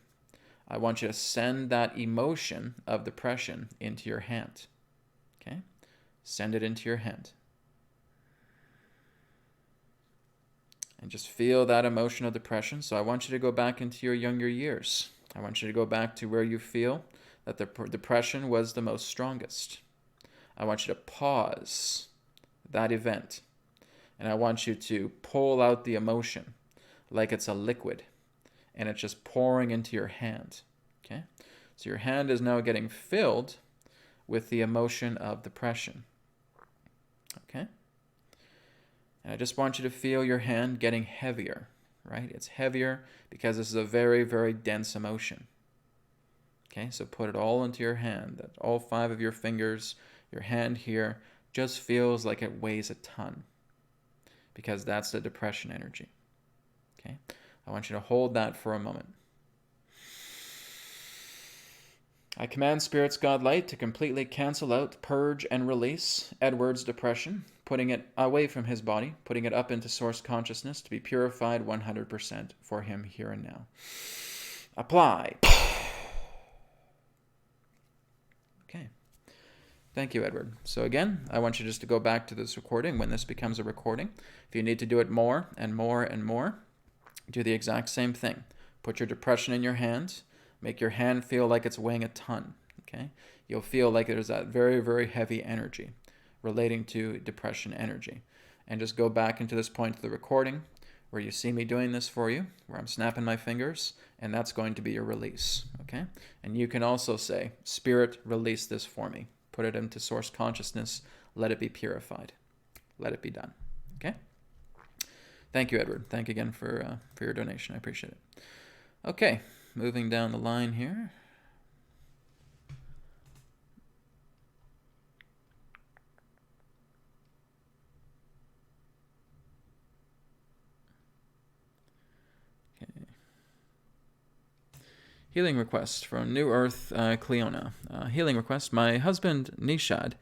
I want you to send that emotion of depression into your hand. Okay? Send it into your hand. And just feel that emotion of depression. So I want you to go back into your younger years. I want you to go back to where you feel that the depression was the most strongest. I want you to pause that event. And I want you to pull out the emotion like it's a liquid, and it's just pouring into your hand. Okay? So your hand is now getting filled with the emotion of depression. Okay? And I just want you to feel your hand getting heavier, right? It's heavier because this is a very, very dense emotion. Okay? So put it all into your hand, all 5 of your fingers, your hand here just feels like it weighs a ton, because that's the depression energy. Okay? I want you to hold that for a moment. I command Spirit's God Light to completely cancel out, purge, and release Edward's depression, putting it away from his body, putting it up into source consciousness to be purified 100% for him here and now. Apply. Okay. Thank you, Edward. So again, I want you just to go back to this recording when this becomes a recording. If you need to do it more and more and more, do the exact same thing. Put your depression in your hand. Make your hand feel like it's weighing a ton. Okay? You'll feel like there's that very, very heavy energy relating to depression energy. And just go back into this point of the recording where you see me doing this for you, where I'm snapping my fingers, and that's going to be your release. Okay? And you can also say, Spirit, release this for me. Put it into source consciousness. Let it be purified. Let it be done. Okay? Thank you, Edward. Thank you again for your donation. I appreciate it. Okay, moving down the line here. Okay. Healing request from New Earth, Cleona. Healing request. My husband, Nishad,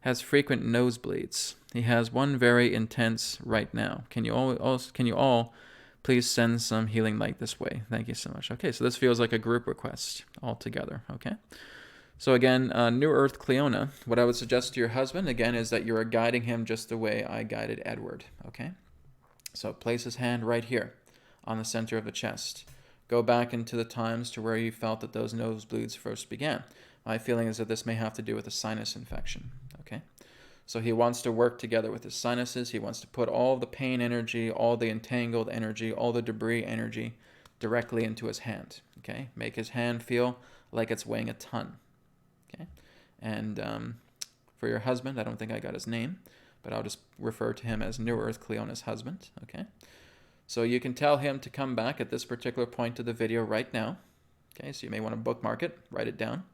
has frequent nosebleeds. He has one very intense right now. Can you all please send some healing light this way? Thank you so much. Okay, so this feels like a group request altogether. Okay. So again, New Earth Cleona, what I would suggest to your husband, again, is that you are guiding him just the way I guided Edward. Okay. So place his hand right here on the center of the chest. Go back into the times to where you felt that those nosebleeds first began. My feeling is that this may have to do with a sinus infection. Okay. So he wants to work together with his sinuses. He wants to put all the pain energy, all the entangled energy, all the debris energy directly into his hand. Okay. Make his hand feel like it's weighing a ton. Okay. And for your husband, I don't think I got his name, but I'll just refer to him as New Earth Cleona's husband. Okay. So you can tell him to come back at this particular point of the video right now. Okay. So you may want to bookmark it, write it down.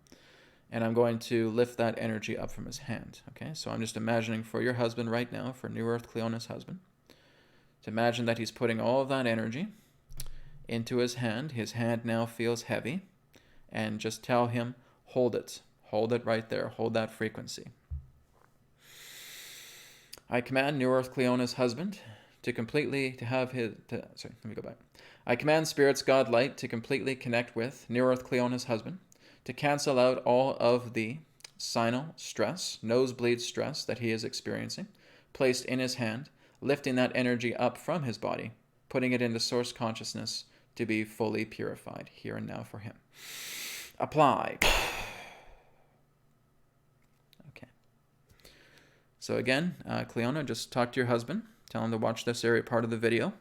And I'm going to lift that energy up from his hand. Okay, so I'm just imagining for your husband right now, for New Earth Cleona's husband, to imagine that he's putting all of that energy into his hand. His hand now feels heavy. And just tell him, hold it. Hold it right there. Hold that frequency. I command New Earth Cleona's husband to I command Spirit's God Light to completely connect with New Earth Cleona's husband, to cancel out all of the sinal stress, nosebleed stress that he is experiencing, placed in his hand, lifting that energy up from his body, putting it into source consciousness to be fully purified here and now for him. Apply. Okay. So again, Cleona, just talk to your husband. Tell him to watch this area part of the video.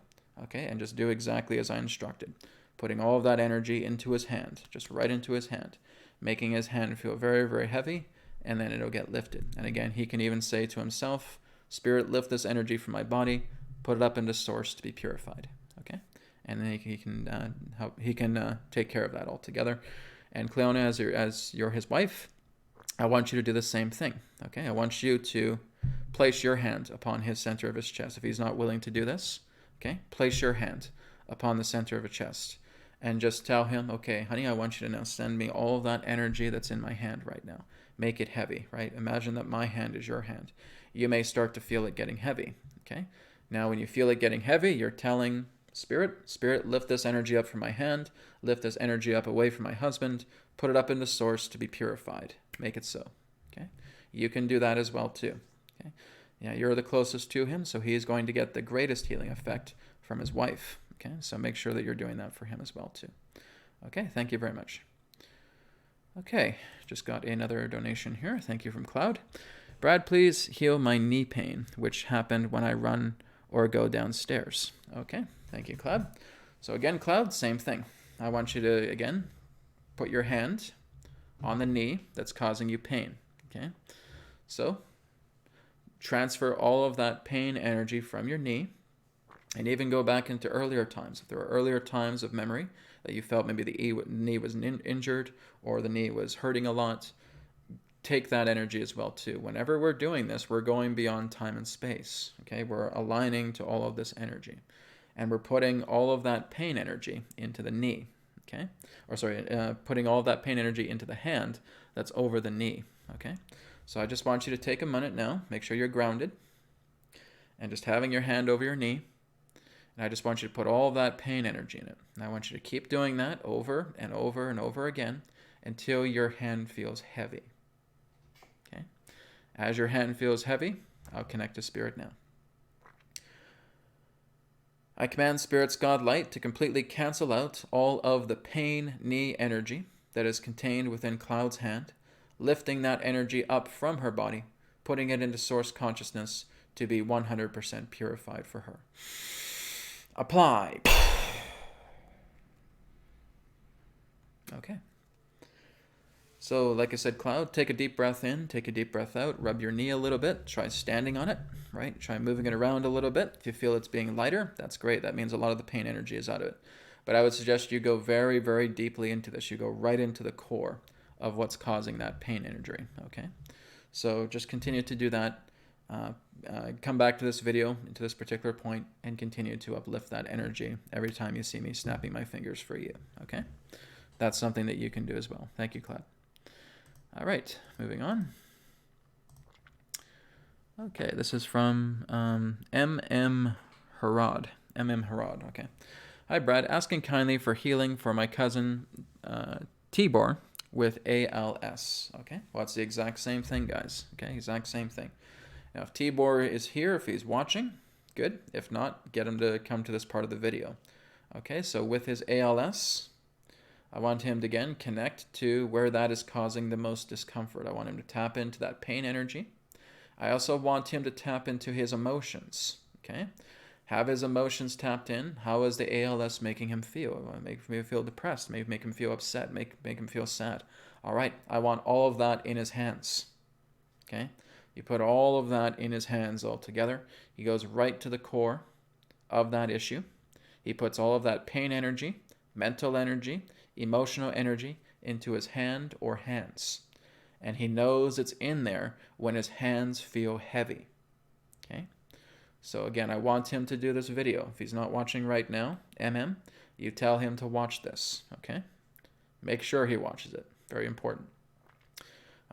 Okay, and just do exactly as I instructed. Putting all of that energy into his hand, just right into his hand, making his hand feel very, very heavy, and then it'll get lifted. And again, he can even say to himself, Spirit, lift this energy from my body, put it up into source to be purified. Okay, and then he can take care of that altogether. And Cleona, as you're his wife, I want you to do the same thing. Okay, I want you to place your hand upon his center of his chest. If he's not willing to do this, okay, place your hand upon the center of a chest. And just tell him, okay, honey, I want you to now send me all of that energy that's in my hand right now. Make it heavy, right? Imagine that my hand is your hand. You may start to feel it getting heavy, okay? Now, when you feel it getting heavy, you're telling Spirit, lift this energy up from my hand, lift this energy up away from my husband, put it up into source to be purified. Make it so, okay? You can do that as well, too, okay? Yeah, you're the closest to him, so he's going to get the greatest healing effect from his wife. Okay, so make sure that you're doing that for him as well, too. Okay, thank you very much. Okay, just got another donation here. Thank you from Cloud. Brad, please heal my knee pain, which happened when I run or go downstairs. Okay, thank you, Cloud. So again, Cloud, same thing. I want you to, again, put your hand on the knee that's causing you pain. Okay, so transfer all of that pain energy from your knee. And even go back into earlier times. If there were earlier times of memory that you felt maybe the knee was injured or the knee was hurting a lot, take that energy as well too. Whenever we're doing this, we're going beyond time and space. Okay, we're aligning to all of this energy, and we're putting all of that pain energy into the knee. Okay, or sorry, putting all of that pain energy into the hand that's over the knee. Okay, so I just want you to take a minute now, make sure you're grounded, and just having your hand over your knee. And I just want you to put all of that pain energy in it. And I want you to keep doing that over and over and over again until your hand feels heavy. Okay? As your hand feels heavy, I'll connect to Spirit now. I command Spirit's God Light to completely cancel out all of the pain knee energy that is contained within Cloud's hand, lifting that energy up from her body, putting it into source consciousness to be 100% purified for her. Apply. Okay. So, like I said, Cloud, take a deep breath in, take a deep breath out, rub your knee a little bit, try standing on it, right? Try moving it around a little bit. If you feel it's being lighter, that's great. That means a lot of the pain energy is out of it. But I would suggest you go very, very deeply into this. You go right into the core of what's causing that pain energy, okay? So just continue to do that. Come back to this video, to this particular point, and continue to uplift that energy every time you see me snapping my fingers for you, okay? That's something that you can do as well. Thank you, Cloud. All right, moving on. Okay, this is from M.M. Harad. M.M. Harad, okay. Hi, Brad. Asking kindly for healing for my cousin Tibor with ALS. Okay, well, it's the exact same thing, guys. Okay, exact same thing. Now, if Tibor is here, if he's watching, good. If not, get him to come to this part of the video. Okay, so with his ALS, I want him to, again, connect to where that is causing the most discomfort. I want him to tap into that pain energy. I also want him to tap into his emotions, okay? Have his emotions tapped in. How is the ALS making him feel? Make him feel depressed, maybe make him feel upset, make him feel sad. All right, I want all of that in his hands, okay? You put all of that in his hands all together. He goes right to the core of that issue. He puts all of that pain energy, mental energy, emotional energy into his hand or hands. And he knows it's in there when his hands feel heavy. Okay? So again, I want him to do this video. If he's not watching right now, you tell him to watch this. Okay? Make sure he watches it. Very important.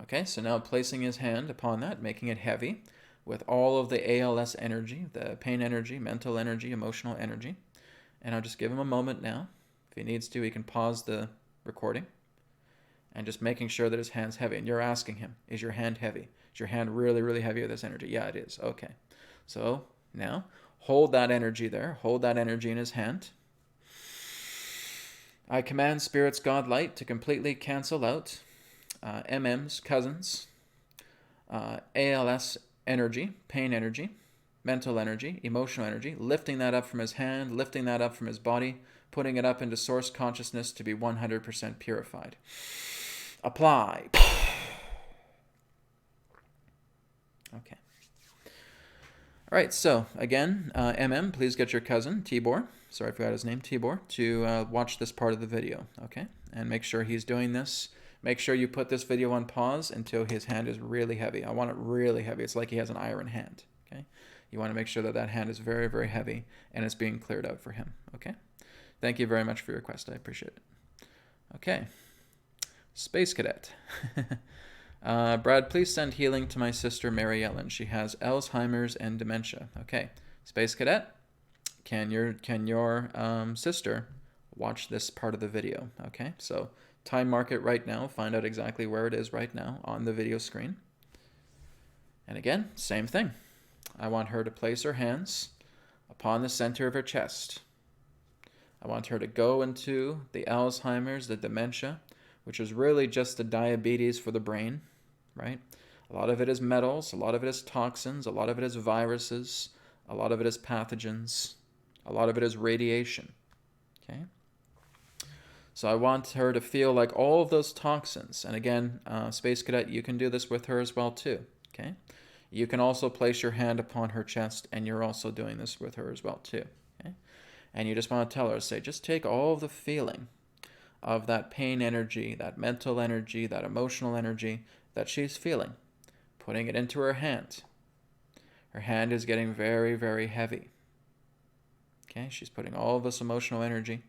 Okay, so now placing his hand upon that, making it heavy with all of the ALS energy, the pain energy, mental energy, emotional energy. And I'll just give him a moment now. If he needs to, he can pause the recording. And just making sure that his hand's heavy. And you're asking him, is your hand heavy? Is your hand really, really heavy with this energy? Yeah, it is. Okay. So now, hold that energy there. Hold that energy in his hand. I command Spirit's God Light to completely cancel out MM's cousins, ALS energy, pain energy, mental energy, emotional energy, lifting that up from his hand, lifting that up from his body, putting it up into source consciousness to be 100% purified. Apply. Okay. All right, so again, please get your cousin, Tibor, sorry I forgot his name, Tibor, to watch this part of the video, okay? And make sure he's doing this. Make sure you put this video on pause until his hand is really heavy. I want it really heavy. It's like he has an iron hand, okay? You want to make sure that that hand is very, very heavy and it's being cleared out for him, okay? Thank you very much for your request. I appreciate it. Okay. Space Cadet. Brad, please send healing to my sister, Mary Ellen. She has Alzheimer's and dementia. Okay. Space Cadet, can your sister watch this part of the video? Okay. So time mark it right now. Find out exactly where it is right now on the video screen. And again, same thing. I want her to place her hands upon the center of her chest. I want her to go into the Alzheimer's, the dementia, which is really just the diabetes for the brain, right? A lot of it is metals, a lot of it is toxins, a lot of it is viruses, a lot of it is pathogens, a lot of it is radiation, okay? So I want her to feel like all of those toxins, and again, Space Cadet, you can do this with her as well too, okay? You can also place your hand upon her chest, and you're also doing this with her as well too, okay? And you just want to tell her, say, just take all of the feeling of that pain energy, that mental energy, that emotional energy, that she's feeling, putting it into her hand. Her hand is getting very, very heavy. Okay, she's putting all of this emotional energy,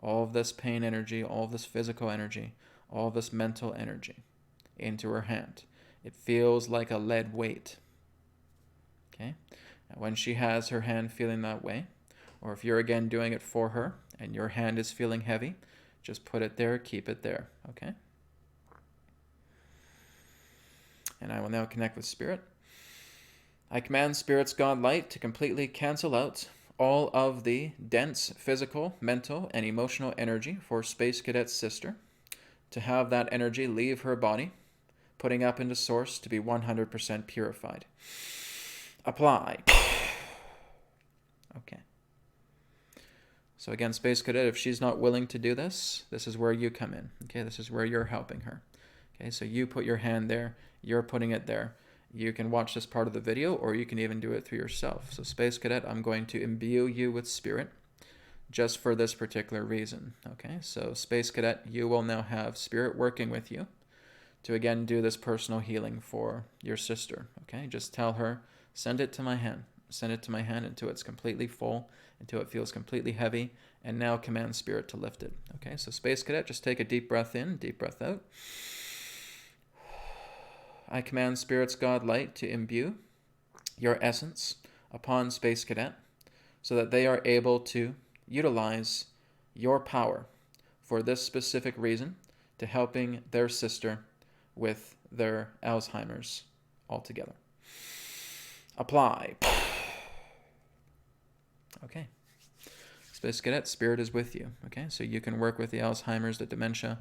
all of this pain energy, all of this physical energy, all of this mental energy into her hand. It feels like a lead weight. Okay, and when she has her hand feeling that way, or if you're again doing it for her and your hand is feeling heavy, just put it there, keep it there, okay? And I will now connect with Spirit. I command Spirit's God light to completely cancel out all of the dense physical, mental, and emotional energy for Space Cadet's sister, to have that energy leave her body, putting up into source to be 100% purified. Apply. Okay. So again, Space Cadet, if she's not willing to do this, this is where you come in. Okay, this is where you're helping her. Okay, so you put your hand there, you're putting it there. You can watch this part of the video, or you can even do it through yourself. So Space Cadet, I'm going to imbue you with Spirit just for this particular reason. Okay, so Space Cadet, you will now have Spirit working with you to again do this personal healing for your sister. Okay, just tell her, send it to my hand. Send it to my hand until it's completely full, until it feels completely heavy, and now command Spirit to lift it. Okay, so Space Cadet, just take a deep breath in, deep breath out. I command Spirit's God light to imbue your essence upon Space Cadet so that they are able to utilize your power for this specific reason, to helping their sister with their Alzheimer's altogether. Apply. Okay. Space Cadet, Spirit is with you. Okay, so you can work with the Alzheimer's, the dementia,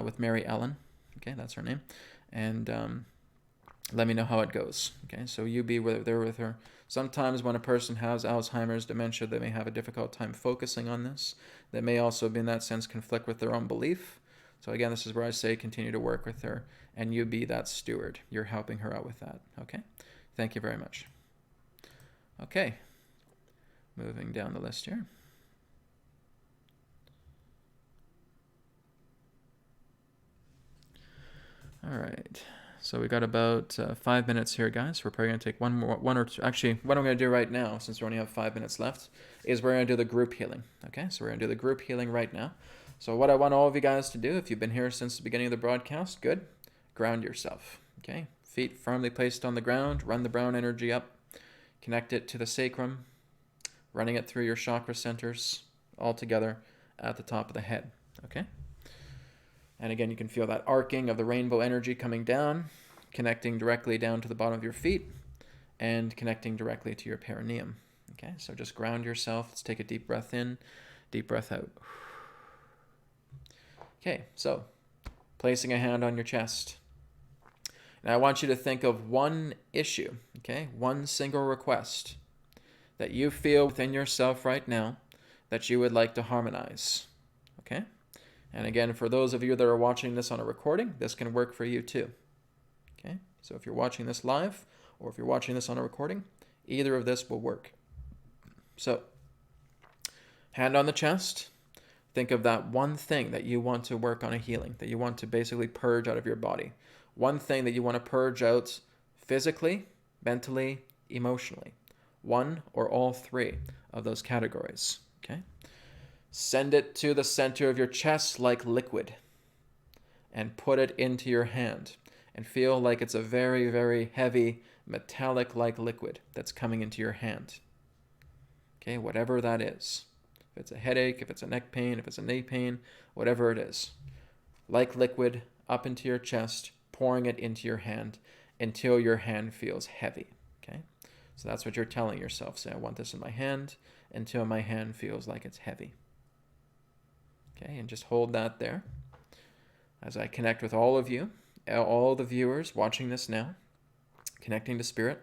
with Mary Ellen. Okay, that's her name. And let me know how it goes. Okay, so you be there with her. Sometimes when a person has Alzheimer's, dementia, they may have a difficult time focusing on this. They may also, in that sense, conflict with their own belief. So again, this is where I say continue to work with her, and you be that steward. You're helping her out with that. Okay, thank you very much. Okay, moving down the list here. All right, so we got about 5 minutes here, guys. We're probably going to take one or two. Actually, what I'm going to do right now, since we only have 5 minutes left, is we're going to do the group healing. Okay, so we're going to do the group healing right now. So what I want all of you guys to do, if you've been here since the beginning of the broadcast, good, ground yourself. Okay, feet firmly placed on the ground, run the brown energy up, connect it to the sacrum, running it through your chakra centers, all together at the top of the head. Okay. And again, you can feel that arcing of the rainbow energy coming down, connecting directly down to the bottom of your feet, and connecting directly to your perineum. Okay, so just ground yourself. Let's take a deep breath in, deep breath out. Okay, so placing a hand on your chest. And I want you to think of one issue, okay, one single request that you feel within yourself right now that you would like to harmonize. Okay? And again, for those of you that are watching this on a recording, this can work for you too. Okay? So if you're watching this live or if you're watching this on a recording, either of this will work. So, hand on the chest. Think of that one thing that you want to work on a healing, that you want to basically purge out of your body. One thing that you want to purge out physically, mentally, emotionally. One or all three of those categories. Okay? Send it to the center of your chest like liquid and put it into your hand and feel like it's a very, very heavy metallic-like liquid that's coming into your hand. Okay, whatever that is. If it's a headache, if it's a neck pain, if it's a knee pain, whatever it is. Like liquid up into your chest, pouring it into your hand until your hand feels heavy. Okay, so that's what you're telling yourself. Say, I want this in my hand until my hand feels like it's heavy. Okay, and just hold that there as I connect with all of you, all the viewers watching this now, connecting to Spirit.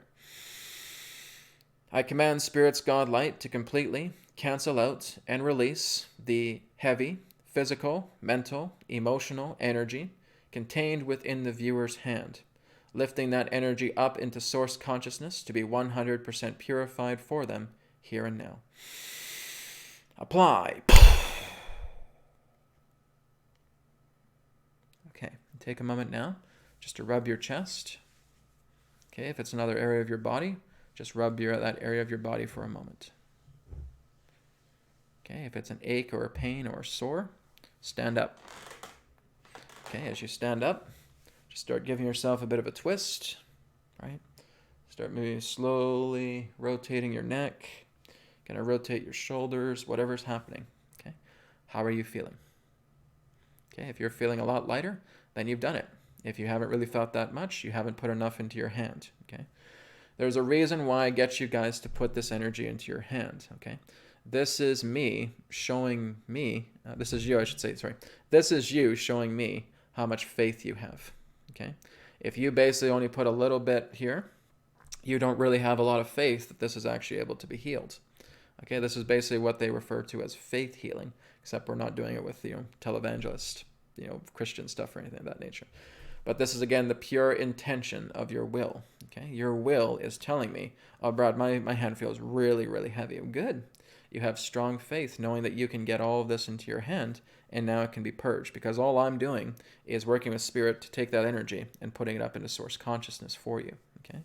I command Spirit's God light to completely cancel out and release the heavy physical, mental, emotional energy contained within the viewer's hand, lifting that energy up into source consciousness to be 100% purified for them here and now. Apply. Okay, take a moment now just to rub your chest. Okay, if it's another area of your body, just rub that area of your body for a moment. Okay, if it's an ache or a pain or a sore, stand up. Okay, as you stand up, just start giving yourself a bit of a twist, right? Start moving slowly, rotating your neck. Gonna rotate your shoulders, whatever's happening. Okay, how are you feeling? Okay, if you're feeling a lot lighter, then you've done it. If you haven't really felt that much, you haven't put enough into your hand. Okay, there's a reason why I get you guys to put this energy into your hand. Okay, this is me showing me. This is you, I should say. Sorry, this is you showing me how much faith you have. Okay, if you basically only put a little bit here, you don't really have a lot of faith that this is actually able to be healed. Okay, this is basically what they refer to as faith healing, except we're not doing it with, televangelist, Christian stuff or anything of that nature. But this is, again, the pure intention of your will. Okay, your will is telling me, oh, Brad, my hand feels really, really heavy. Good. You have strong faith knowing that you can get all of this into your hand, and now it can be purged, because all I'm doing is working with Spirit to take that energy and putting it up into source consciousness for you. Okay,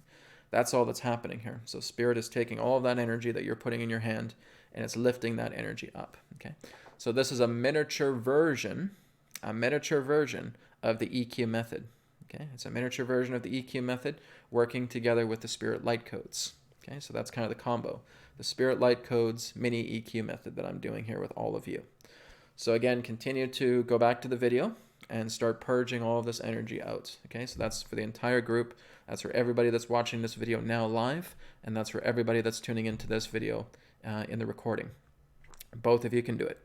that's all that's happening here. So Spirit is taking all of that energy that you're putting in your hand, and it's lifting that energy up. Okay, so this is a miniature version of the EQ method. Okay, it's a miniature version of the EQ method working together with the Spirit light codes. Okay, so that's kind of the combo. The Spirit light codes mini EQ method that I'm doing here with all of you. So again, continue to go back to the video and start purging all of this energy out. Okay, so that's for the entire group. That's for everybody that's watching this video now live, and that's for everybody that's tuning into this video in the recording. Both of you can do it.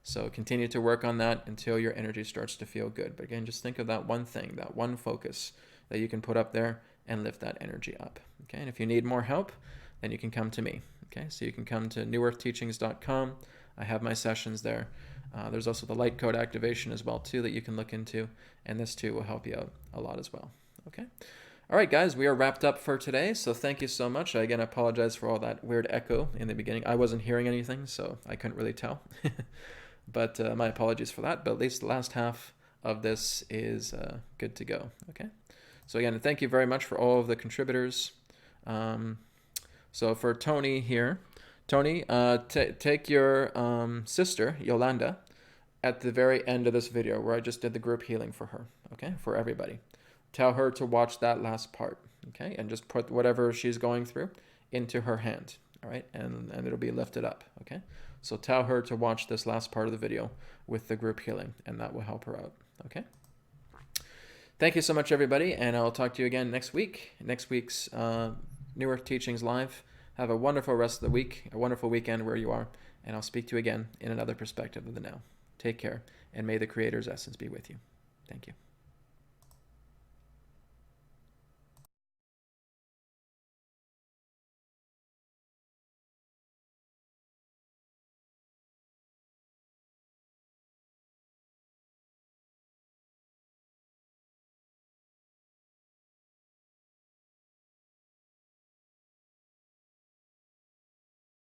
So continue to work on that until your energy starts to feel good. But again, just think of that one thing, that one focus that you can put up there and lift that energy up. Okay, and if you need more help, then you can come to me. Okay, so you can come to newearthteachings.com. I have my sessions there. There's also the light code activation as well too that you can look into, and this too will help you out a lot as well. Okay. All right, guys, we are wrapped up for today. So thank you so much. I again apologize for all that weird echo in the beginning. I wasn't hearing anything, so I couldn't really tell. But my apologies for that. But at least the last half of this is good to go. Okay. So again, thank you very much for all of the contributors. So for Tony here, Tony, take your sister, Yolanda, at the very end of this video where I just did the group healing for her, okay, for everybody. Tell her to watch that last part, okay, and just put whatever she's going through into her hand, all right, and it'll be lifted up, okay? So tell her to watch this last part of the video with the group healing, and that will help her out, okay? Thank you so much, everybody, and I'll talk to you again next week. Next week's New Earth Teachings Live. Have a wonderful rest of the week, a wonderful weekend where you are, and I'll speak to you again in another perspective of the now. Take care, and may the Creator's essence be with you. Thank you.